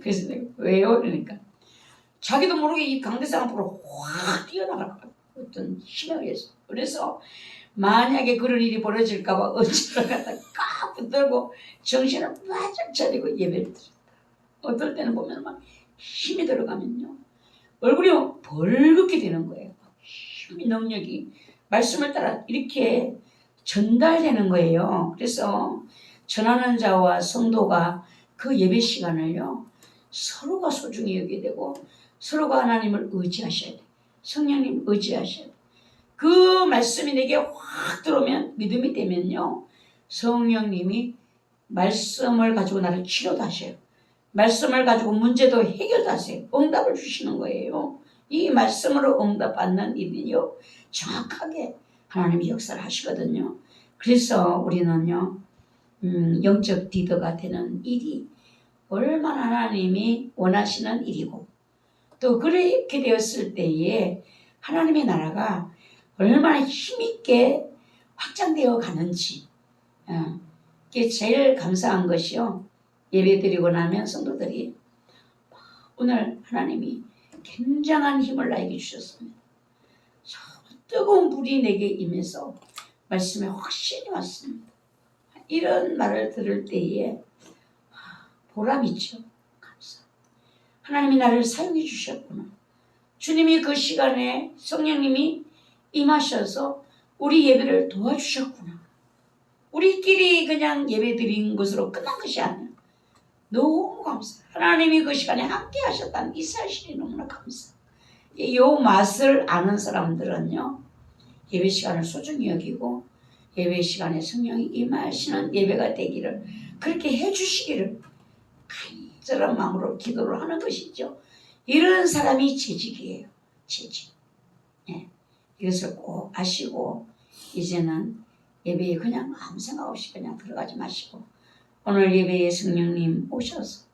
S3: 그래서 내가 왜요? 그러니까 자기도 모르게 이 강대상 앞으로 확 뛰어나갈 것 같아요. 어떤 힘에 의해서. 그래서 만약에 그런 일이 벌어질까봐 어찌를 갖다 꽉 붙들고 정신을 바짝 차리고 예배를 드린다. 어떨 때는 보면 막 힘이 들어가면요 얼굴이 벌겋게 되는 거예요. 힘이 능력이 말씀을 따라 이렇게 전달되는 거예요. 그래서 전하는 자와 성도가 그 예배 시간을요 서로가 소중히 여기게 되고 서로가 하나님을 의지하셔야 돼. 성령님 의지하셔야 돼. 그 말씀이 내게 확 들어오면 믿음이 되면요 성령님이 말씀을 가지고 나를 치료도 하셔요. 말씀을 가지고 문제도 해결도 하세요. 응답을 주시는 거예요. 이 말씀으로 응답받는 일이요 정확하게 하나님이 역사를 하시거든요. 그래서 우리는요 영적 리더가 되는 일이 얼마나 하나님이 원하시는 일이고 또 그렇게 되었을 때에 하나님의 나라가 얼마나 힘있게 확장되어 가는지 그게 제일 감사한 것이요. 예배드리고 나면 성도들이 오늘 하나님이 굉장한 힘을 나에게 주셨습니다. 뜨거운 불이 내게 임해서 말씀에 확신이 왔습니다. 이런 말을 들을 때에 보람있죠. 감사. 하나님이 나를 사용해 주셨구나. 주님이 그 시간에 성령님이 임하셔서 우리 예배를 도와주셨구나. 우리끼리 그냥 예배 드린 것으로 끝난 것이 아니야. 너무 감사. 하나님이 그 시간에 함께 하셨다는 이 사실이 너무나 감사. 이 맛을 아는 사람들은요 예배 시간을 소중히 여기고 예배 시간에 성령이 임하시는 예배가 되기를 그렇게 해주시기를 간절한 마음으로 기도를 하는 것이죠. 이런 사람이 재직이에요. 재직. 예. 이것을 꼭 아시고 이제는 예배에 그냥 아무 생각 없이 그냥 들어가지 마시고 오늘 예배에 성령님 오셔서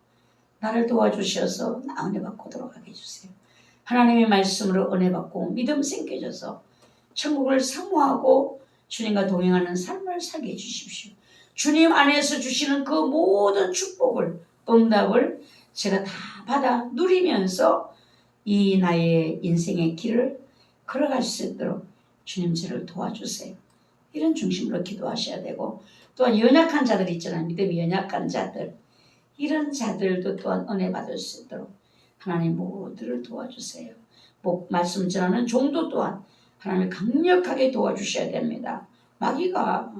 S3: 나를 도와주셔서 나 은혜 받고 돌아가게 해주세요. 하나님의 말씀으로 은혜 받고 믿음 생겨져서 천국을 사모하고 주님과 동행하는 삶을 살게 해주십시오. 주님 안에서 주시는 그 모든 축복을 응답을 제가 다 받아 누리면서 이 나의 인생의 길을 걸어갈 수 있도록 주님 저를 도와주세요. 이런 중심으로 기도하셔야 되고 또한 연약한 자들 있잖아요. 믿음이 연약한 자들 이런 자들도 또한 은혜 받을 수 있도록 하나님 모두를 도와주세요. 말씀 전하는 종도 또한 하나님을 강력하게 도와주셔야 됩니다. 마귀가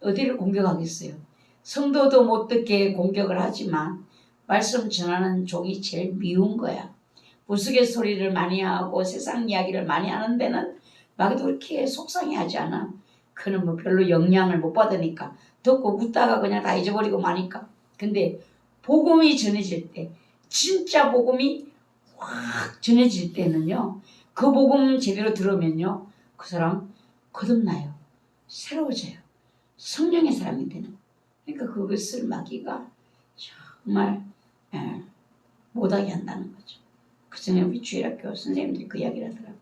S3: 어디를 공격하겠어요. 성도도 못 듣게 공격을 하지만 말씀 전하는 종이 제일 미운 거야. 우스갯소리를 많이 하고 세상 이야기를 많이 하는 데는 마귀도 그렇게 속상해하지 않아. 그는 뭐 별로 영향을 못 받으니까 듣고 웃다가 그냥 다 잊어버리고 마니까. 근데 복음이 전해질 때 진짜 복음이 확 전해질 때는요 그 복음 제대로 들으면요, 그 사람 거듭나요. 새로워져요. 성령의 사람이 되는. 그러니까 그것을 마귀가 정말 못하게 한다는 거죠. 그 전에 우리 주일학교 선생님들이 그 이야기를 하더라고요.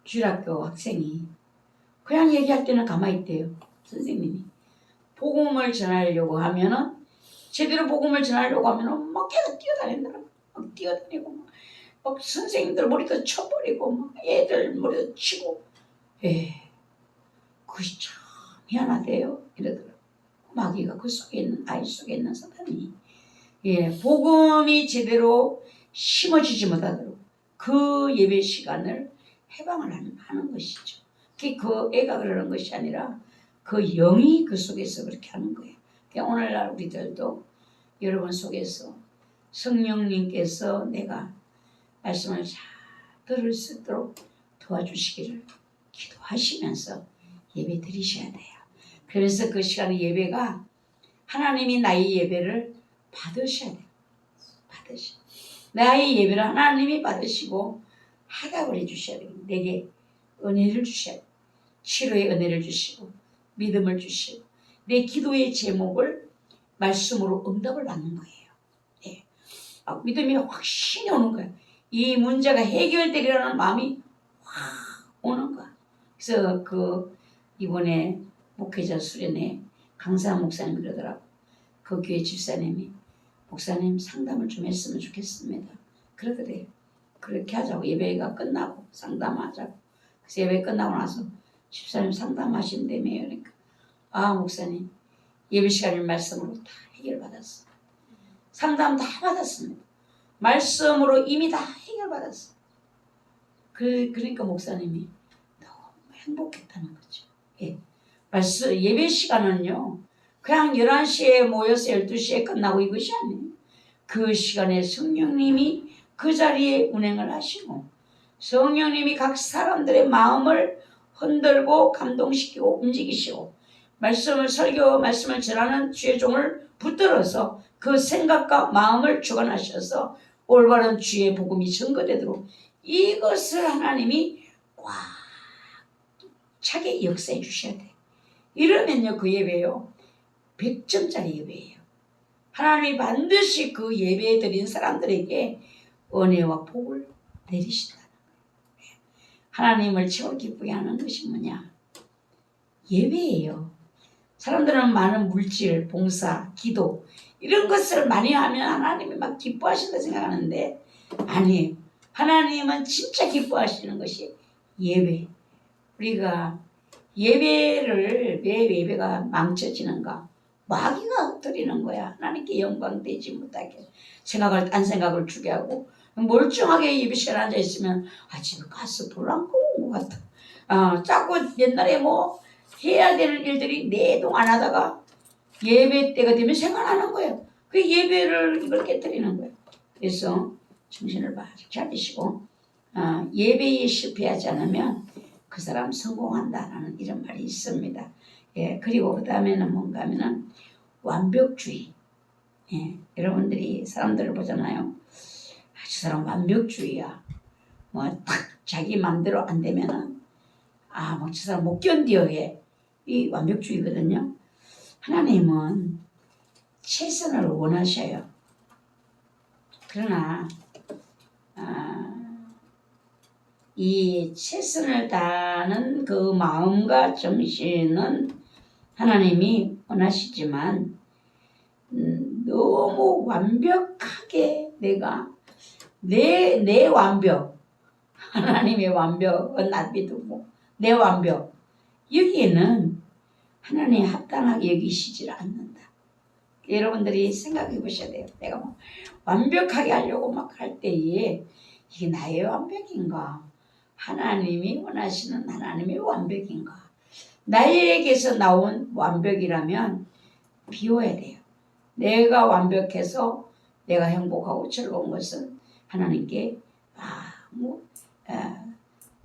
S3: 주일학교 학생이 그냥 얘기할 때는 가만히 있대요. 선생님이 복음을 전하려고 하면은, 제대로 복음을 전하려고 하면은 막 계속 뛰어다니더라고요. 막 뛰어다니고 막 선생님들 머리도 쳐버리고 막 애들 머리도 치고. 그것이 참 미안하대요. 이러더라고요. 마귀가 그 속에 있는, 아이 속에 있는 사탄이 복음이 제대로 심어지지 못하도록 그 예배 시간을 해방을 하는 것이죠. 그 애가 그러는 것이 아니라 그 영이 그 속에서 그렇게 하는 거예요. 그러니까 오늘날 우리들도 여러분 속에서 성령님께서 내가 말씀을 잘 들을 수 있도록 도와주시기를 기도하시면서 예배 드리셔야 돼요. 그래서 그 시간의 예배가 하나님이 나의 예배를 받으셔야 돼요. 받으셔야 돼요. 나의 예배를 하나님이 받으시고 하답을 해주셔야 돼요. 내게 은혜를 주셔야 돼요. 치료의 은혜를 주시고 믿음을 주시고 내 기도의 제목을 말씀으로 응답을 받는 거예요. 믿음이 확신이 오는 거예요. 이 문제가 해결되리라는 마음이 확 오는 거야. 그래서 이번에 목회자 수련회 강사 목사님 그러더라고. 그 교회 집사님이 목사님 상담을 좀 했으면 좋겠습니다. 그러더래요. 그렇게 하자고. 예배가 끝나고 상담하자고. 그래서 예배 끝나고 나서 집사님 상담하신다며요. 그러니까 목사님 예배 시간에 말씀으로 다 해결받았어. 상담 다 받았습니다. 말씀으로 이미 다 해결받았어. 그러니까 목사님이 너무 행복했다는 거죠. 말씀 예배 시간은요, 그냥 11시에 모여서 12시에 끝나고 이것이 아니에요. 그 시간에 성령님이 그 자리에 운행을 하시고 성령님이 각 사람들의 마음을 흔들고 감동시키고 움직이시고 말씀을 전하는 주의 종을 붙들어서 그 생각과 마음을 주관하셔서 올바른 주의 복음이 증거되도록 이것을 하나님이 꽉 차게 역사해 주셔야 돼요. 이러면요, 그 예배요 100점짜리 예배예요. 하나님이 반드시 그 예배 드린 사람들에게 은혜와 복을 내리신다는 거예요. 하나님을 최고 기쁘게 하는 것이 뭐냐? 예배예요. 사람들은 많은 물질, 봉사, 기도 이런 것을 많이 하면 하나님이 막 기뻐하신다 생각하는데 아니에요. 하나님은 진짜 기뻐하시는 것이 예배. 우리가 예배를 왜 예배가 망쳐지는가? 마귀가 드리는 거야. 하나님께 영광 되지 못하게 딴 생각을 주게 하고 멀쩡하게 예배 시간에 앉아 있으면 집에 가서 볼랑 끄고 온 것 같아. 자꾸 옛날에 해야 되는 일들이 내동 안 하다가 예배 때가 되면 생각나는 거예요. 그 예배를 이걸 깨뜨리는 거예요. 그래서 정신을 바짝 차리시고 예배에 실패하지 않으면 그 사람 성공한다라는 이런 말이 있습니다. 그리고 그 다음에는 뭔가 하면은 완벽주의. 여러분들이 사람들을 보잖아요. 저 사람 완벽주의야. 자기 마음대로 안 되면은 저 사람 못 견뎌 해. 이 완벽주의거든요. 하나님은 최선을 원하셔요. 그러나 이 최선을 다하는 그 마음과 정신은 하나님이 원하시지만 너무 완벽하게 내가 내 완벽, 하나님의 완벽은 놔두고 내 완벽 여기에는 하나님이 합당하게 여기시질 않는다. 여러분들이 생각해 보셔야 돼요. 내가 완벽하게 하려고 막 할 때에 이게 나의 완벽인가? 하나님이 원하시는 하나님의 완벽인가? 나에게서 나온 완벽이라면 비워야 돼요. 내가 완벽해서 내가 행복하고 즐거운 것은 하나님께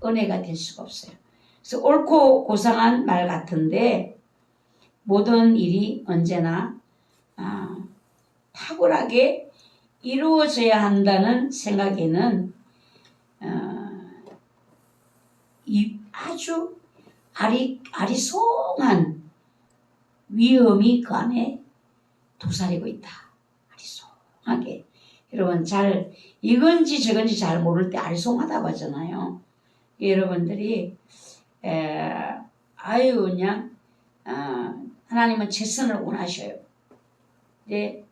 S3: 은혜가 될 수가 없어요. 그래서 옳고 고상한 말 같은데 모든 일이 언제나 탁월하게 이루어져야 한다는 생각에는 이 아주 아리송한 위험이 그 안에 도사리고 있다. 아리송하게. 여러분 잘 이건지 저건지 잘 모를 때 아리송하다고 하잖아요. 여러분들이 그냥 하나님은 최선을 원하셔요. 근데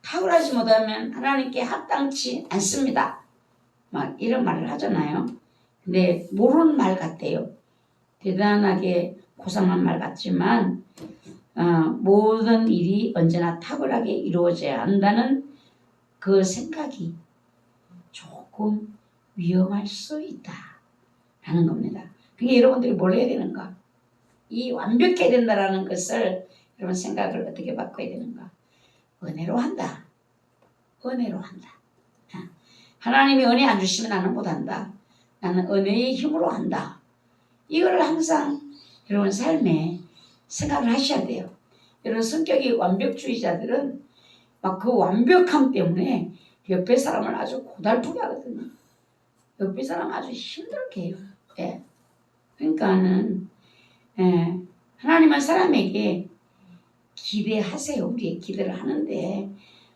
S3: 탁월하지 못하면 하나님께 합당치 않습니다. 막 이런 말을 하잖아요. 근데 모르는 말 같아요. 대단하게 고상한 말 같지만 모든 일이 언제나 탁월하게 이루어져야 한다는 그 생각이 조금 위험할 수 있다라는 겁니다. 그러니까 여러분들이 뭘 해야 되는가? 이 완벽해야 된다라는 것을 여러분 생각을 어떻게 바꿔야 되는가? 은혜로 한다. 은혜로 한다. 하나님이 은혜 안 주시면 나는 못한다. 나는 은혜의 힘으로 한다. 이거를 항상 여러분 삶에 생각을 하셔야 돼요. 여러분 성격이 완벽주의자들은 막 그 완벽함 때문에 옆에 사람을 아주 고달프게 하거든요. 옆에 사람 아주 힘들게 해요. 예. 그러니까는 하나님은 사람에게 기대하세요. 우리의 기대를 하는데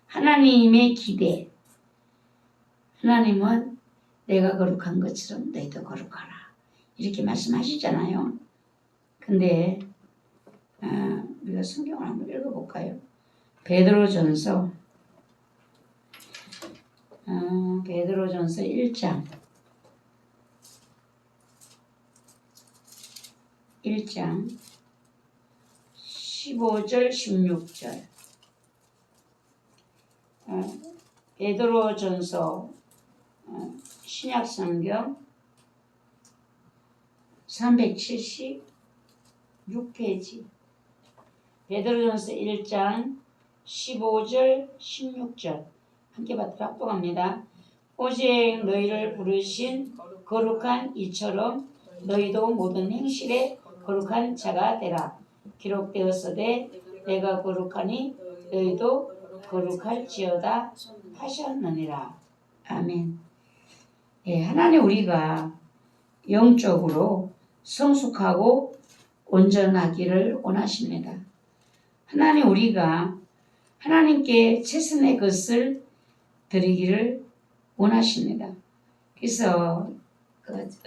S3: 하나님의 기대, 하나님은 내가 거룩한 것처럼 너희도 거룩하라 이렇게 말씀하시잖아요. 근데 우리가 성경을 한번 읽어볼까요? 베드로전서 1장 15절 16절 베드로전서 신약성경 376페이지 베드로전서 1장 15절 16절 함께 받들어 합독합니다. 오직 너희를 부르신 거룩한 이처럼 너희도 모든 행실에 거룩한 자가 되라. 기록되었으되 내가 거룩하니 너희도 거룩할지어다 하셨느니라. 아멘. 예, 하나님 우리가 영적으로 성숙하고 온전하기를 원하십니다. 하나님 우리가 하나님께 최선의 것을 드리기를 원하십니다. 그래서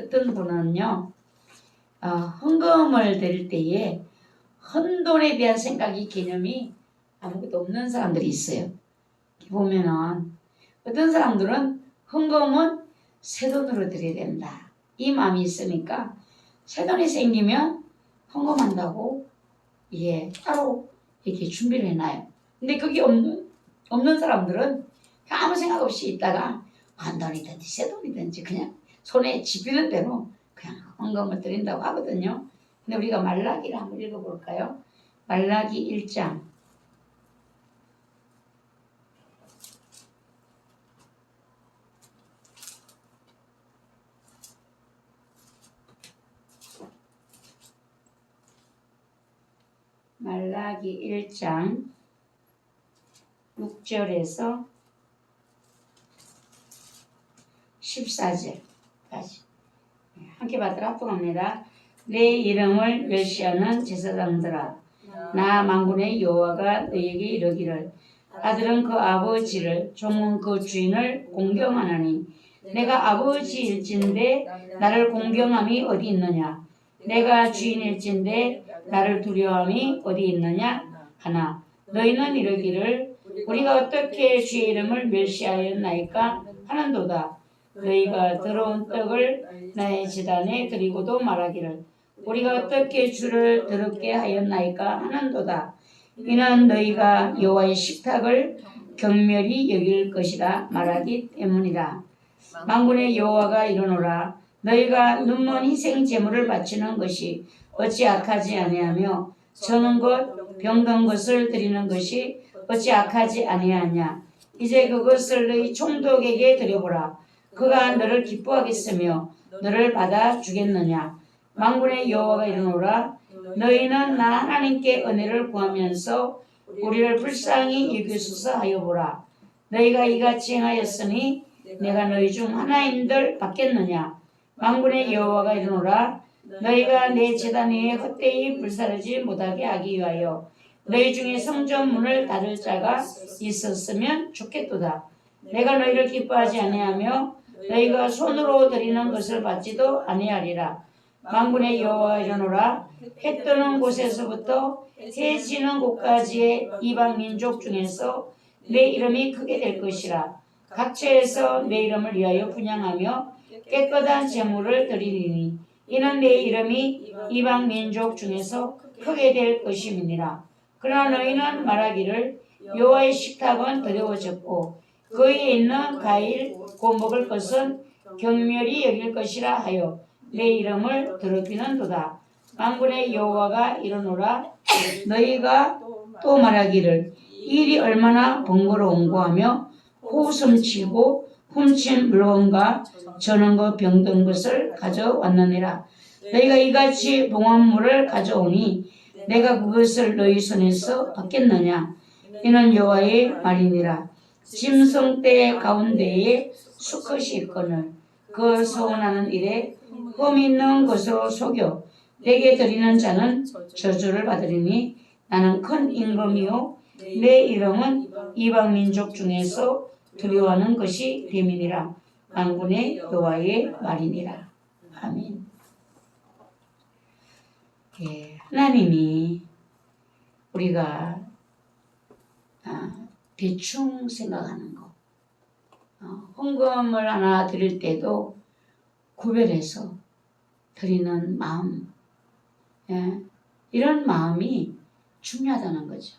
S3: 어떤 분은요 헌금을 드릴 때에 헌돈에 대한 생각이 개념이 아무것도 없는 사람들이 있어요. 보면은 어떤 사람들은 헌금은 새돈으로 드려야 된다 이 마음이 있으니까 새돈이 생기면 헌금한다고 이게 따로 이렇게 준비를 해놔요. 근데 그게 없는 사람들은 아무 생각 없이 있다가 헌돈이든지 새돈이든지 그냥 손에 집히는 대로 그냥 헌금을 드린다고 하거든요. 근데 우리가 말라기를 한번 읽어볼까요? 말라기 1장 6절에서 14절까지 함께 받들어 합독합니다. 내 이름을 멸시하는 제사장들아 나 만군의 여호와가 너에게 이르기를 아들은 그 아버지를 종은 그 주인을 공경하나니 내가 아버지일진데 나를 공경함이 어디 있느냐 내가 주인일진데 나를 두려워함이 어디 있느냐 하나 너희는 이르기를 우리가 어떻게 주의 이름을 멸시하였나이까 하는도다. 너희가 더러운 떡을 나의 제단에 드리고도 말하기를 우리가 어떻게 주를 더럽게 하였나이까 하는도다. 이는 너희가 여호와의 식탁을 경멸히 여길 것이라 말하기 때문이라. 만군의 여호와가 이르노라 너희가 눈먼 희생 제물을 바치는 것이 어찌 악하지 아니하며 저는 것 병든 것을 드리는 것이 어찌 악하지 아니하냐. 이제 그것을 너희 총독에게 드려보라. 그가 너를 기뻐하겠으며 너를 받아주겠느냐. 만군의 여호와가 이르노라 너희는 나 하나님께 은혜를 구하면서 우리를 불쌍히 여기소서 하여 보라. 너희가 이같이 행하였으니 내가 너희 중 하나님들 받겠느냐. 만군의 여호와가 이르노라. 너희가 내 제단 위에 헛되이 불사르지 못하게 하기 위하여 너희 중에 성전 문을 닫을 자가 있었으면 좋겠도다. 내가 너희를 기뻐하지 아니하며 너희가 손으로 드리는 것을 받지도 아니하리라. 만군의 여호와가 이르노라. 해 뜨는 곳에서부터 해 지는 곳까지의 이방 민족 중에서 내 이름이 크게 될 것이라. 각처에서 내 이름을 위하여 분향하며 깨끗한 제물을 드리리니 이는 내 이름이 이방 민족 중에서 크게 될 것임이니라. 그러나 너희는 말하기를 여호와의 식탁은 더러워졌고 그에 있는 과일 곧 먹을 것은 경멸히 여길 것이라 하여 내 이름을 더럽히는도다. 만군의 여호와가 이르노라. 너희가 또 말하기를 일이 얼마나 번거로운고 하며 호숨치고 훔친 물건과 저는 것 병든 것을 가져왔느니라. 너희가 이같이 봉헌물을 가져오니 내가 그것을 너희 손에서 받겠느냐. 이는 여호와의 말이니라. 짐승 떼 가운데에 수컷이 있거늘 그 서운하는 일에 흠 있는 것으로 속여 내게 드리는 자는 저주를 받으리니 나는 큰 임금이요 내 이름은 이방 민족 중에서 두려워하는 것이 됨이니라. 만군의 여호와의 말이니라. 아멘. 예, 하나님이 우리가 대충 생각하는 거, 헌금을 하나 드릴 때도 구별해서 드리는 마음, 예, 이런 마음이 중요하다는 거죠.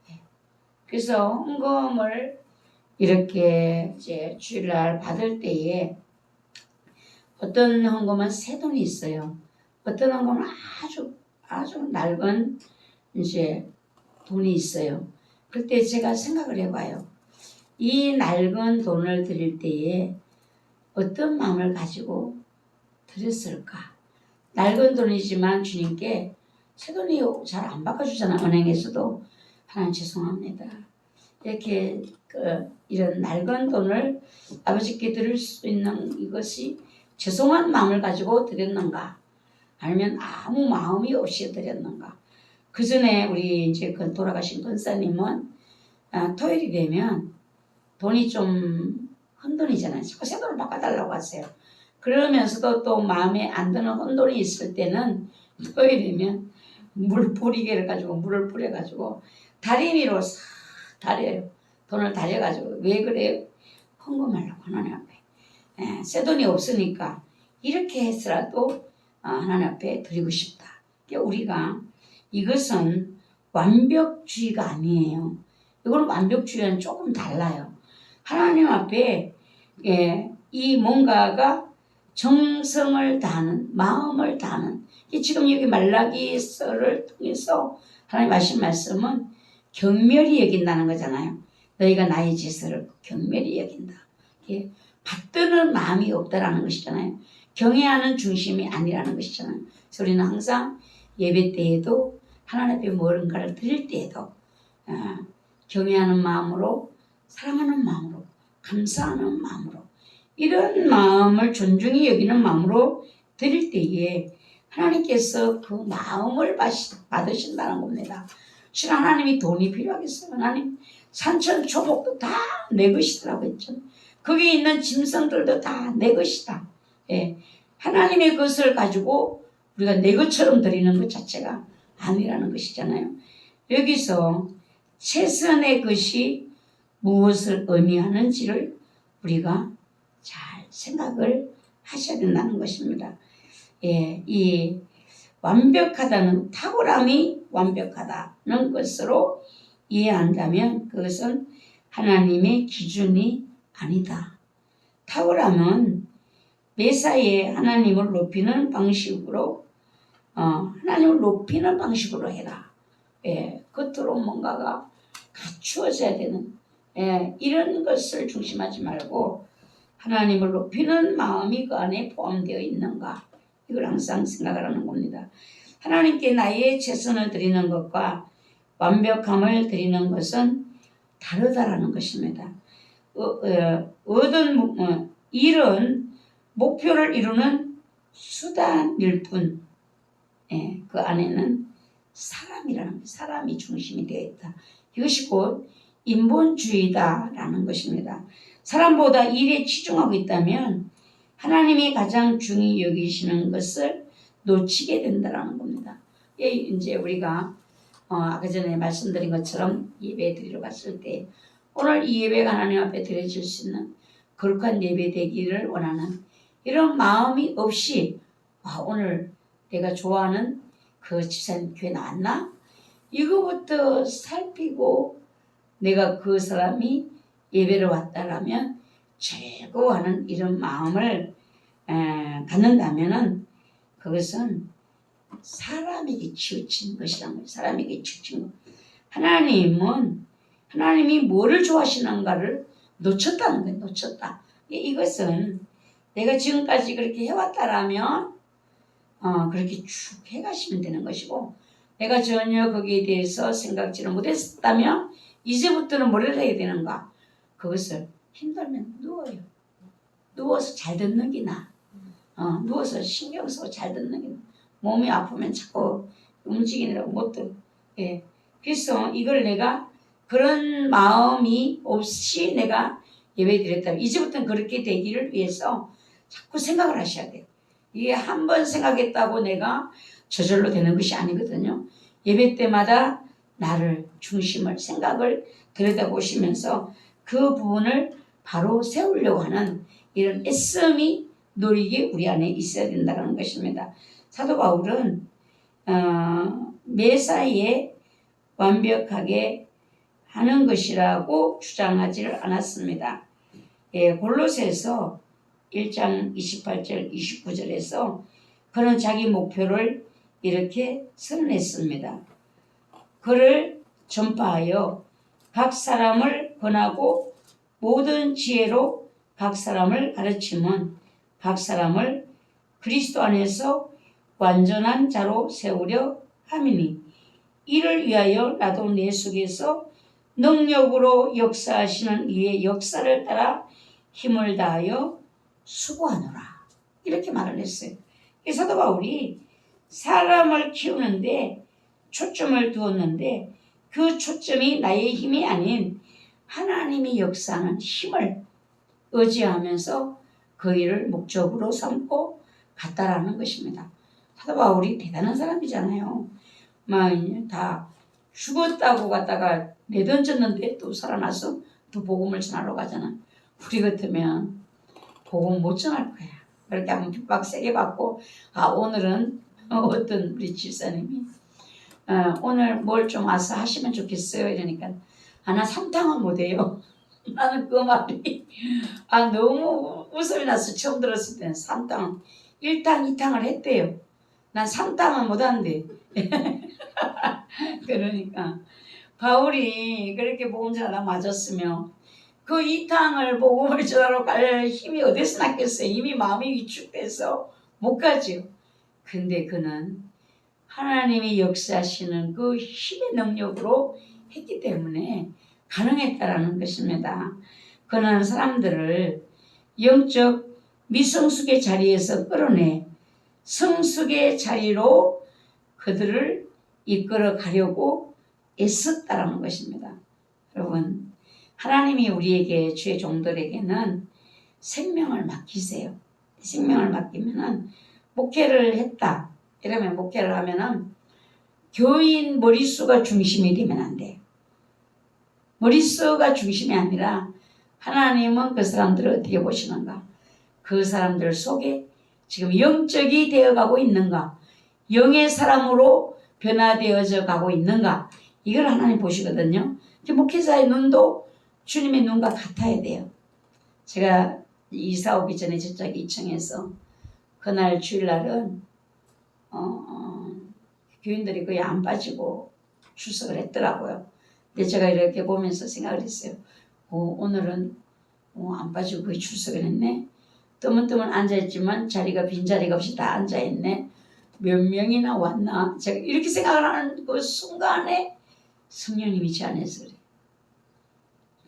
S3: 예. 그래서 헌금을 이렇게 이제 주일날 받을 때에 어떤 헌금은 새 돈이 있어요. 어떤 헌금은 아주 낡은 이제 돈이 있어요. 그때 제가 생각을 해봐요. 이 낡은 돈을 드릴 때에 어떤 마음을 가지고 드렸을까? 낡은 돈이지만 주님께 새 돈이 잘 안 바꿔주잖아. 은행에서도. 하나님 죄송합니다. 이렇게 이런 낡은 돈을 아버지께 드릴 수 있는 이것이 죄송한 마음을 가지고 드렸는가? 아니면 아무 마음이 없이 드렸는가? 그 전에 우리 이제 그 돌아가신 권사님은 토요일이 되면 돈이 좀 헌돈이잖아요. 자꾸 새 돈을 바꿔달라고 하세요. 그러면서도 또 마음에 안 드는 헌돈이 있을 때는 토요일이면 물뿌리개를 가지고 물을 뿌려가지고 다리미로 싹 다려요. 돈을 다려가지고 왜 그래요? 헌금하려고 하나님 앞에. 새 돈이 없으니까 이렇게 해서라도 하나님 앞에 드리고 싶다. 우리가 이것은 완벽주의가 아니에요. 이건 완벽주의와는 조금 달라요. 하나님 앞에 이 뭔가가 정성을 다하는, 마음을 다하는, 지금 여기 말라기서를 통해서 하나님 하신 말씀은 경멸히 여긴다는 거잖아요. 너희가 나의 제사를 경멸히 여긴다. 받드는 마음이 없다라는 것이잖아요. 경외하는 중심이 아니라는 것이잖아요. 그래서 우리는 항상 예배 때에도 하나님 앞에 무언가를 드릴 때에도 경외하는 마음으로, 사랑하는 마음으로, 감사하는 마음으로, 이런 마음을 존중히 여기는 마음으로 드릴 때에 하나님께서 그 마음을 받으신다는 겁니다. 실 하나님이 돈이 필요하겠어요? 하나님 산천초목도 다 내 것이라고 했죠. 거기에 있는 짐승들도 다 내 것이다. 예. 하나님의 것을 가지고 우리가 내 것처럼 드리는 것 자체가 아니라는 것이잖아요. 여기서 최선의 것이 무엇을 의미하는지를 우리가 잘 생각을 하셔야 된다는 것입니다. 예, 이 완벽하다는, 탁월함이 완벽하다는 것으로 이해한다면 그것은 하나님의 기준이 아니다. 탁월함은 매사에 하나님을 높이는 방식으로, 하나님을 높이는 방식으로 해라. 예, 겉으로 뭔가가 갖추어져야 되는, 이런 것을 중심하지 말고 하나님을 높이는 마음이 그 안에 포함되어 있는가, 이걸 항상 생각을 하는 겁니다. 하나님께 나의 최선을 드리는 것과 완벽함을 드리는 것은 다르다라는 것입니다. 일은 목표를 이루는 수단일 뿐, 그 안에는 사람이라는 사람이 중심이 되어 있다. 이것이 곧 인본주의다라는 것입니다. 사람보다 일에 치중하고 있다면 하나님이 가장 중히 여기시는 것을 놓치게 된다라는 겁니다. 이제 우리가 아까 전에 말씀드린 것처럼 예배 드리러 갔을 때 오늘 이 예배가 하나님 앞에 드려질 수 있는 거룩한 예배 되기를 원하는 이런 마음이 없이 오늘 내가 좋아하는 그 집사님 교회 나왔나? 이거부터 살피고 내가 그 사람이 예배를 왔다라면 즐거워하는 이런 마음을 갖는다면은 그것은 사람에게 치우친 것이란 거예요. 사람에게 치우친 것. 하나님이 뭐를 좋아하시는가를 놓쳤다는 거예요. 놓쳤다. 이것은 내가 지금까지 그렇게 해왔다라면 그렇게 쭉 해가시면 되는 것이고 내가 전혀 거기에 대해서 생각지를 못했다면 이제부터는 뭐를 해야 되는가? 그것을 힘들면 누워요. 누워서 잘 듣는 게 나아. 누워서 신경 쓰고 잘 듣는 게 나아. 몸이 아프면 자꾸 움직이느라고 못 들어. 그래서 이걸 내가 그런 마음이 없이 내가 예배 드렸다면 이제부터는 그렇게 되기를 위해서 자꾸 생각을 하셔야 돼요. 이게 한 번 생각했다고 내가 저절로 되는 것이 아니거든요. 예배 때마다 나를 중심을 생각을 들여다보시면서 그 부분을 바로 세우려고 하는 이런 애씀이 노력이 우리 안에 있어야 된다는 것입니다. 사도 바울은 매사에 완벽하게 하는 것이라고 주장하지를 않았습니다. 골로새서 1장 28절 29절에서 그는 자기 목표를 이렇게 선언했습니다. 그를 전파하여 각 사람을 권하고 모든 지혜로 각 사람을 가르치면 각 사람을 그리스도 안에서 완전한 자로 세우려 함이니 이를 위하여 나도 내 속에서 능력으로 역사하시는 이의 역사를 따라 힘을 다하여 수고하노라. 이렇게 말을 했어요. 사도 바울이 사람을 키우는데 초점을 두었는데 그 초점이 나의 힘이 아닌 하나님이 역사하는 힘을 의지하면서 그 일을 목적으로 삼고 갔다라는 것입니다. 사도 바울이 대단한 사람이잖아요. 다 죽었다고 갔다가 내던졌는데 또 살아나서 또 복음을 전하러 가잖아. 우리 같으면 복음 못 전할 거야. 그렇게 한번 핍박 세게 받고 오늘은 어떤 우리 집사님이 오늘 뭘 좀 와서 하시면 좋겠어요. 이러니까 나 3탕은 못해요. 나는 그 말이 너무 웃음이 나서 처음 들었을 때는 3탕 1탕 2탕을 했대요. 난 3탕은 못한대. 그러니까 바울이 그렇게 복음 전하다 맞았으며 그 2탕을 복음을 전하러 갈 힘이 어디서 났겠어요. 이미 마음이 위축돼서 못 가죠. 근데 그는 하나님이 역사하시는 그 힘의 능력으로 했기 때문에 가능했다라는 것입니다. 그는 사람들을 영적 미성숙의 자리에서 끌어내 성숙의 자리로 그들을 이끌어 가려고 애썼다라는 것입니다. 여러분, 하나님이 우리에게 주의 종들에게는 생명을 맡기세요. 생명을 맡기면은 목회를 했다. 이러면 목회를 하면은 교인 머릿수가 중심이 되면 안 돼요. 머릿수가 중심이 아니라 하나님은 그 사람들을 어떻게 보시는가? 그 사람들 속에 지금 영적이 되어가고 있는가? 영의 사람으로 변화되어져 가고 있는가? 이걸 하나님 보시거든요. 목회자의 눈도 주님의 눈과 같아야 돼요. 제가 이사 오기 전에 저쪽 2층에서 그날 주일날은 교인들이 거의 안 빠지고 출석을 했더라고요. 근데 제가 이렇게 보면서 생각을 했어요. 오늘은 안 빠지고 거의 출석을 했네. 뜨문뜨문 앉아있지만 자리가 빈자리가 없이 다 앉아있네. 몇 명이나 왔나? 제가 이렇게 생각을 하는 그 순간에 성령님이 제 안에서 그래.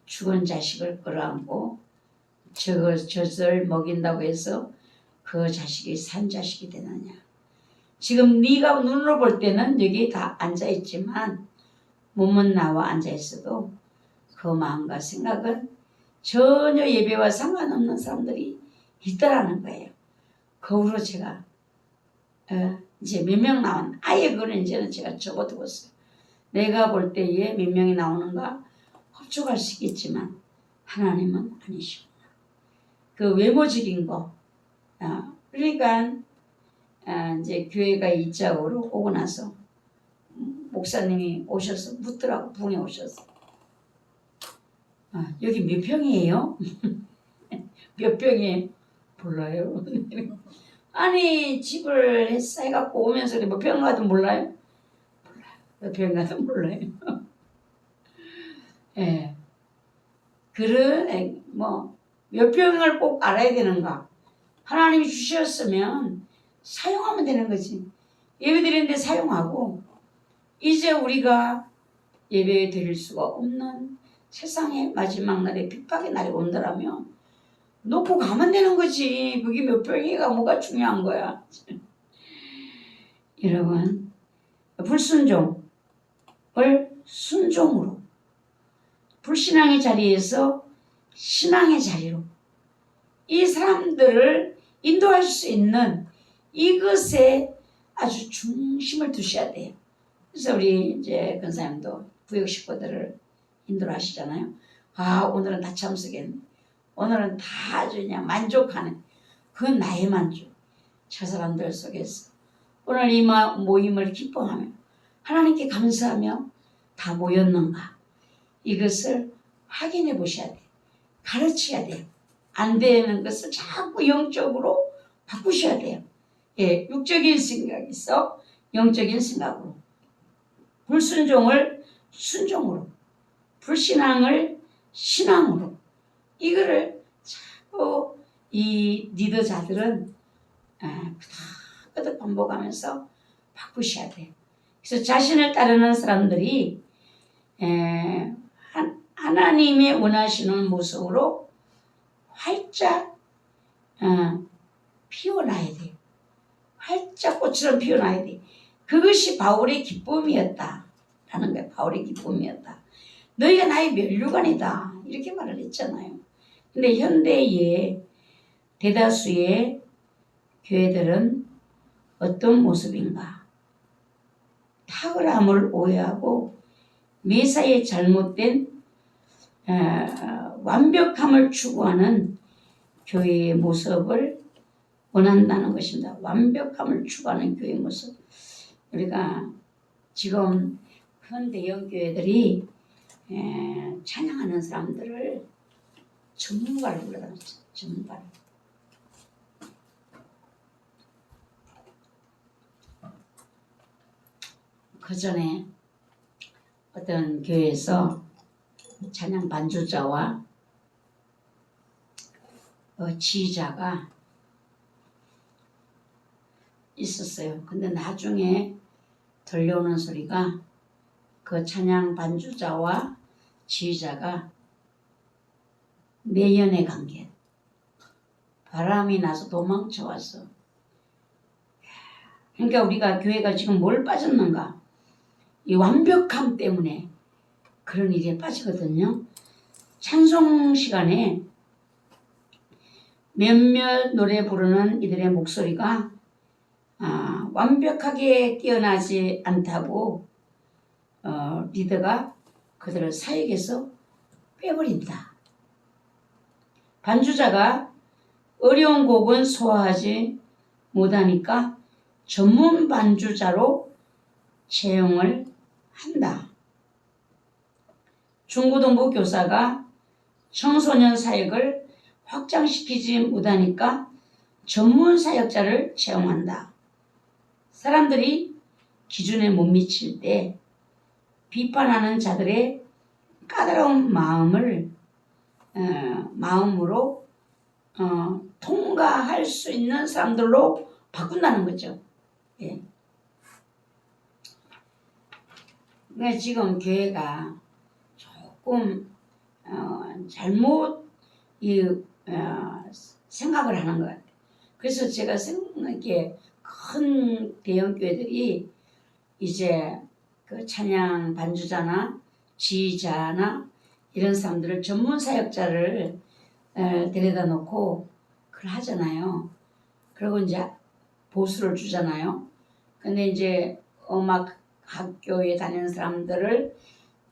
S3: 죽은 자식을 끌어안고 젖을 먹인다고 해서 그 자식이 산 자식이 되느냐. 지금 네가 눈으로 볼 때는 여기 다 앉아있지만 몸은 나와 앉아있어도 그 마음과 생각은 전혀 예배와 상관없는 사람들이 있더라는 거예요. 그 후로 제가 이제 몇 명 나온 아예 그거는 이제는 제가 접어두었어요. 내가 볼 때에 몇 명이 나오는가 흡족할 수 있겠지만 하나님은 아니시구나. 그 외모적인 거 그러니까 이제 교회가 이쪽으로 오고 나서 목사님이 오셔서 묻더라고. 분이 오셔서 여기 몇 평이에요? 몇 평이에요? 몰라요. 아니 집을 해갖고 오면서 몇 평 가도 몰라요? 몰라요. 몇 평 가도 몰라요. 예. 그런 몇 평을 꼭 알아야 되는가? 하나님이 주셨으면 사용하면 되는 거지. 예배 드리는데 사용하고 이제 우리가 예배 드릴 수가 없는 세상의 마지막 날에 핍박의 날이 온다라면 놓고 가면 되는 거지. 그게 몇 병이가 뭐가 중요한 거야. 여러분 불순종을 순종으로 불신앙의 자리에서 신앙의 자리로 이 사람들을 인도할 수 있는 이것에 아주 중심을 두셔야 돼요. 그래서 우리 이제 권사님도 구역 식구들을 인도를 하시잖아요. 오늘은 다 참석했네. 오늘은 다 아주 그냥 만족하는 그건 나의 만족. 저 사람들 속에서 오늘 이 모임을 기뻐하며 하나님께 감사하며 다 모였는가 이것을 확인해 보셔야 돼요. 가르쳐야 돼요. 안 되는 것을 자꾸 영적으로 바꾸셔야 돼요. 예, 육적인 생각이 있어 영적인 생각으로 불순종을 순종으로 불신앙을 신앙으로 이거를 자꾸 이 리더자들은 끄덕끄덕 반복하면서 바꾸셔야 돼요. 그래서 자신을 따르는 사람들이 하나님의 원하시는 모습으로 활짝 피어나야 돼요. 활짝 꽃처럼 피어나야 돼요. 그것이 바울의 기쁨이었다라는 거예요. 바울의 기쁨이었다. 너희가 나의 면류관이다 이렇게 말을 했잖아요. 근데 현대의 대다수의 교회들은 어떤 모습인가? 탁월함을 오해하고 매사에 잘못된 완벽함을 추구하는 교회의 모습을 원한다는 것입니다. 완벽함을 추구하는 교회의 모습. 우리가 지금 큰 대형 교회들이 찬양하는 사람들을 전문가를 불러다녔죠. 전문가를. 그 전에 어떤 교회에서 찬양 반주자와 지휘자가 있었어요. 근데 나중에 들려오는 소리가 그 찬양 반주자와 지휘자가 내연의 관계, 바람이 나서 도망쳐 왔어. 그러니까 우리가 교회가 지금 뭘 빠졌는가? 이 완벽함 때문에 그런 일에 빠지거든요. 찬송 시간에 몇몇 노래 부르는 이들의 목소리가 완벽하게 뛰어나지 않다고 리더가 그들을 사역에서 빼버린다. 반주자가 어려운 곡은 소화하지 못하니까 전문 반주자로 채용을 한다. 중고등부 교사가 청소년 사역을 확장시키지 못하니까 전문 사역자를 채용한다. 사람들이 기준에 못 미칠 때 비판하는 자들의 까다로운 마음으로 통과할 수 있는 사람들로 바꾼다는 거죠. 예. 그러니까 지금 교회가 조금 잘못 생각을 하는 것 같아요. 그래서 제가 이렇게 큰 대형 교회들이 이제 그 찬양 반주자나 지휘자나 이런 사람들을 전문 사역자를 데려다 놓고 그걸 하잖아요. 그리고 이제 보수를 주잖아요. 근데 이제 음악 학교에 다니는 사람들을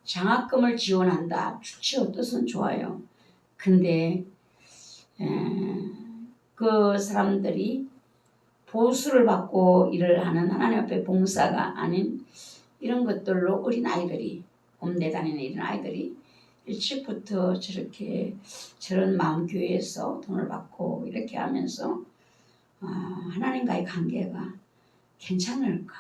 S3: 장학금을 지원한다. 좋죠. 뜻은 좋아요. 근데 그 사람들이 보수를 받고 일을 하는 하나님 앞에 봉사가 아닌 이런 것들로 어린 아이들이 옴대 다니는 이런 아이들이 일찍부터 저렇게 저런 마음 교회에서 돈을 받고 이렇게 하면서 하나님과의 관계가 괜찮을까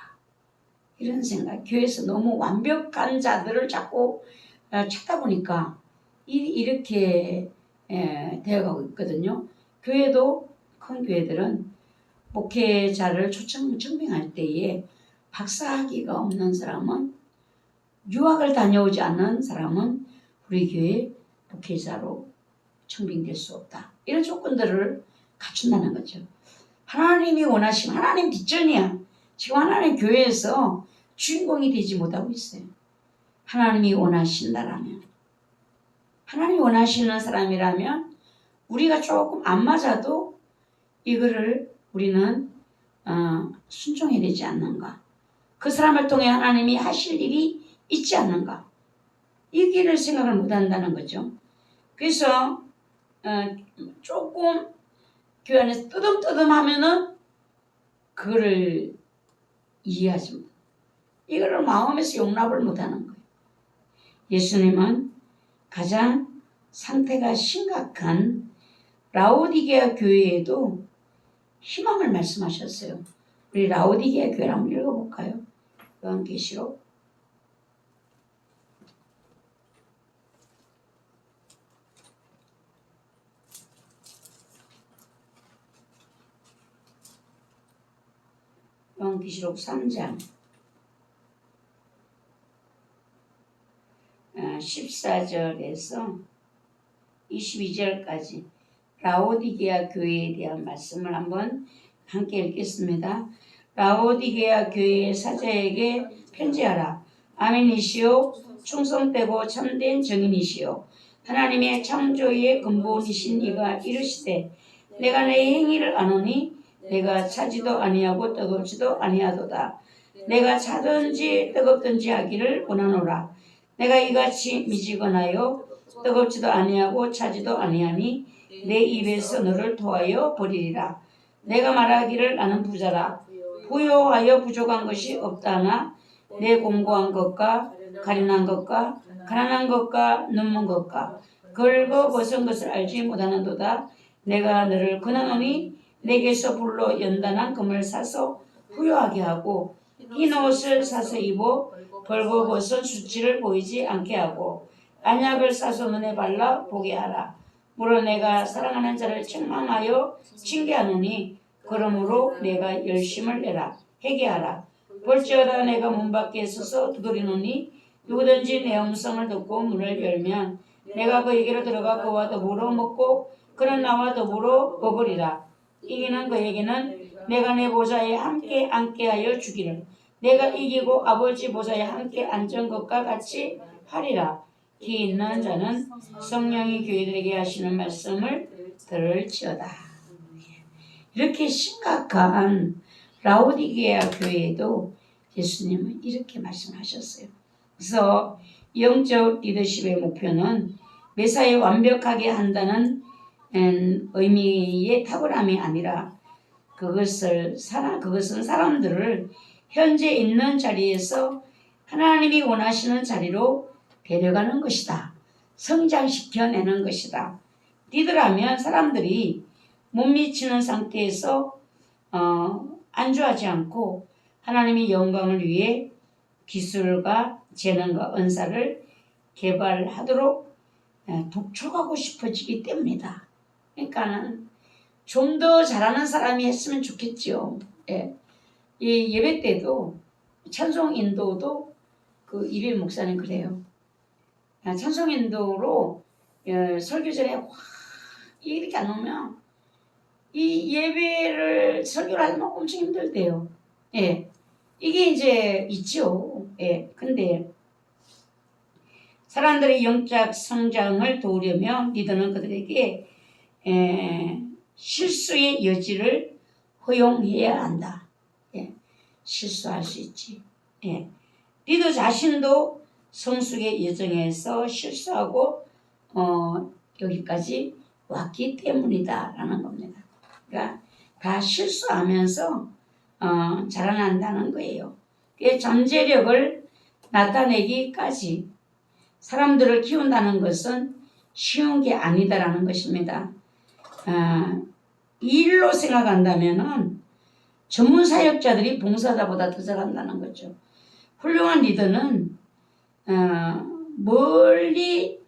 S3: 이런 생각. 교회에서 너무 완벽한 자들을 자꾸 찾다 보니까 이렇게 되어가고 있거든요. 교회도 큰 교회들은 목회자를 청빙할 때에 박사학위가 없는 사람은 유학을 다녀오지 않는 사람은 우리 교회 목회자로 청빙될 수 없다. 이런 조건들을 갖춘다는 거죠. 하나님이 원하시면 하나님 뒷전이야. 지금 하나님 교회에서 주인공이 되지 못하고 있어요. 하나님이 원하신다라면 하나님이 원하시는 사람이라면 우리가 조금 안 맞아도 이거를 우리는 순종해야 되지 않는가. 그 사람을 통해 하나님이 하실 일이 있지 않는가. 이 길을 생각을 못한다는 거죠. 그래서 조금 교회 안에서 뜨듬뜨듬하면은 그거를 이해하지 못. 이거를 마음에서 용납을 못하는 거예요. 예수님은 가장 상태가 심각한 라오디게아 교회에도 희망을 말씀하셨어요. 우리 라오디게아 교회를 한번 읽어볼까요? 요한계시록 3장 14절에서 22절까지 라오디게아 교회에 대한 말씀을 한번 함께 읽겠습니다. 라오디게아 교회의 사자에게 편지하라. 아멘이시오 충성되고 참된 증인이시오 하나님의 창조의 근본이신 이가 이르시되 내가 내 행위를 아노니 내가 차지도 아니하고 뜨겁지도 아니하도다. 내가 차든지 뜨겁든지 하기를 원하노라. 내가 이같이 미지근하여 뜨겁지도 아니하고 차지도 아니하니 내 입에서 너를 토하여 버리리라. 내가 말하기를 나는 부자라. 부요하여 부족한 것이 없다나 내 공고한 것과 가련한 것과 가난한 것과 눈먼 것과 걸거 벗은 것을 알지 못하는도다. 내가 너를 권하노니 내게서 불로 연단한 금을 사서 부요하게 하고 흰 옷을 사서 입어 벌거벗은 수치를 보이지 않게 하고 안약을 사서 눈에 발라 보게 하라. 물론 내가 사랑하는 자를 책망하여 징계하노니 그러므로 내가 열심을 내라 회개하라. 볼지어다 내가 문 밖에 서서 두드리노니 누구든지 내 음성을 듣고 문을 열면 내가 그에게로 들어가 그와 더불어 먹고 그는 나와 더불어 먹으리라. 이기는 그에게는 내가 내 보좌에 함께 앉게 하여 주기를 내가 이기고 아버지 보좌에 함께 앉은 것과 같이 하리라. 기 있는 자는 성령이 교회들에게 하시는 말씀을 들을지어다. 이렇게 심각한 라오디게아 교회에도 예수님은 이렇게 말씀하셨어요. 그래서 영적 리더십의 목표는 매사에 완벽하게 한다는 의미의 탁월함이 아니라 그것은 사람들을 현재 있는 자리에서 하나님이 원하시는 자리로 데려가는 것이다. 성장시켜내는 것이다. 리더라면 사람들이 못 미치는 상태에서 안주하지 않고 하나님의 영광을 위해 기술과 재능과 은사를 개발하도록 독촉하고 싶어지기 때문이다. 그러니까는 좀 더 잘하는 사람이 했으면 좋겠죠. 예. 이 예배 때도 찬송 인도도 그 이별 목사님 그래요. 찬송인도로 설교 전에 확 이렇게 안 오면 이 예배를 설교를 하려면 엄청 힘들대요. 예, 이게 이제 있죠. 예, 근데 사람들의 영적 성장을 도우려면 리더는 그들에게 실수의 여지를 허용해야 한다. 예, 실수할 수 있지. 예, 리더 자신도 성숙의 여정에서 실수하고 여기까지 왔기 때문이다라는 겁니다. 그러니까 다 실수하면서 자라난다는 거예요. 그 잠재력을 나타내기까지 사람들을 키운다는 것은 쉬운 게 아니다라는 것입니다. 일로 생각한다면은 전문 사역자들이 봉사자보다 더 잘한다는 거죠. 훌륭한 리더는 멀리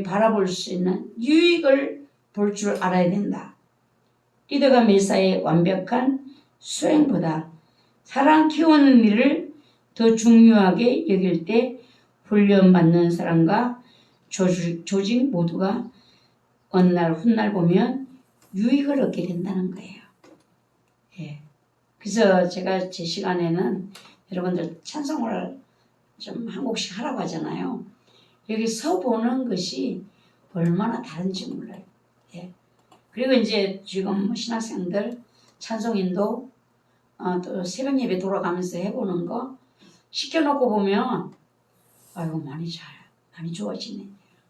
S3: 바라볼 수 있는 유익을 볼 줄 알아야 된다. 리더가 매사에 완벽한 수행보다 사람 키우는 일을 더 중요하게 여길 때 훈련받는 사람과 조직 모두가 어느 날 훗날 보면 유익을 얻게 된다는 거예요. 예. 그래서 제가 제 시간에는 여러분들 찬송을 좀 한 곡씩 하라고 하잖아요. 여기 서 보는 것이 얼마나 다른지 몰라요. 예. 그리고 이제 지금 신학생들 찬송인도 또 새벽 예배 돌아가면서 해보는 거 시켜놓고 보면 아이고 많이 좋아지네.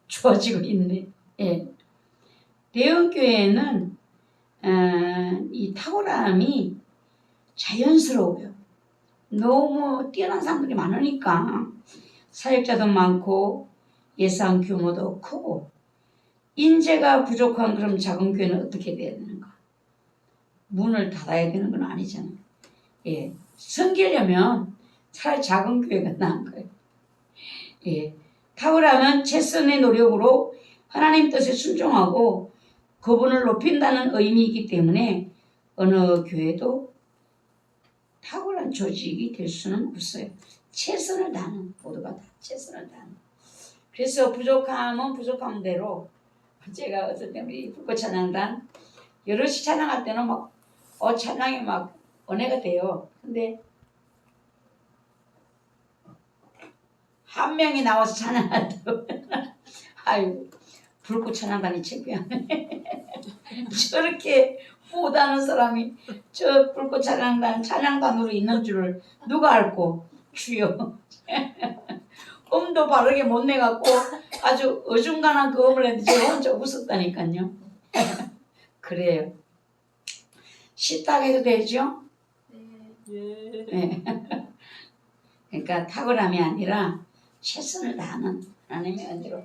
S3: 좋아지고 있네. 예. 대형교회는 이 탁월함이 자연스러워요. 너무 뛰어난 사람들이 많으니까 사역자도 많고 예산 규모도 크고 인재가 부족한 그럼 작은 교회는 어떻게 돼야 되는가? 문을 닫아야 되는 건 아니잖아요. 예. 섬기려면 차라리 작은 교회가 나은 거예요. 예. 탁월함은 최선의 노력으로 하나님 뜻에 순종하고 그분을 높인다는 의미이기 때문에 어느 교회도 탁월한 조직이 될 수는 없어요. 최선을 다하는, 모두가 다 최선을 다하는. 그래서 부족함은 부족함대로 제가 어떨 때 우리 불꽃 찬양단 여럿이 찬양할 때는 막 찬양이 막 은혜가 돼요. 근데 한 명이 나와서 찬양할 때 아이고 불꽃 찬양단이 창피하네. 저렇게 못하는 사람이 저 불꽃 찬양단으로 있는 줄을 누가 알고 주여. 음도 바르게 못 내갖고 아주 어중간한 그 음을 했는데 제가 혼자 웃었다니까요. 그래요. 식탁 해도 되죠?
S2: 예.
S3: 네. 그러니까 탁월함이 아니라 최선을 다하는 하나님의 은혜로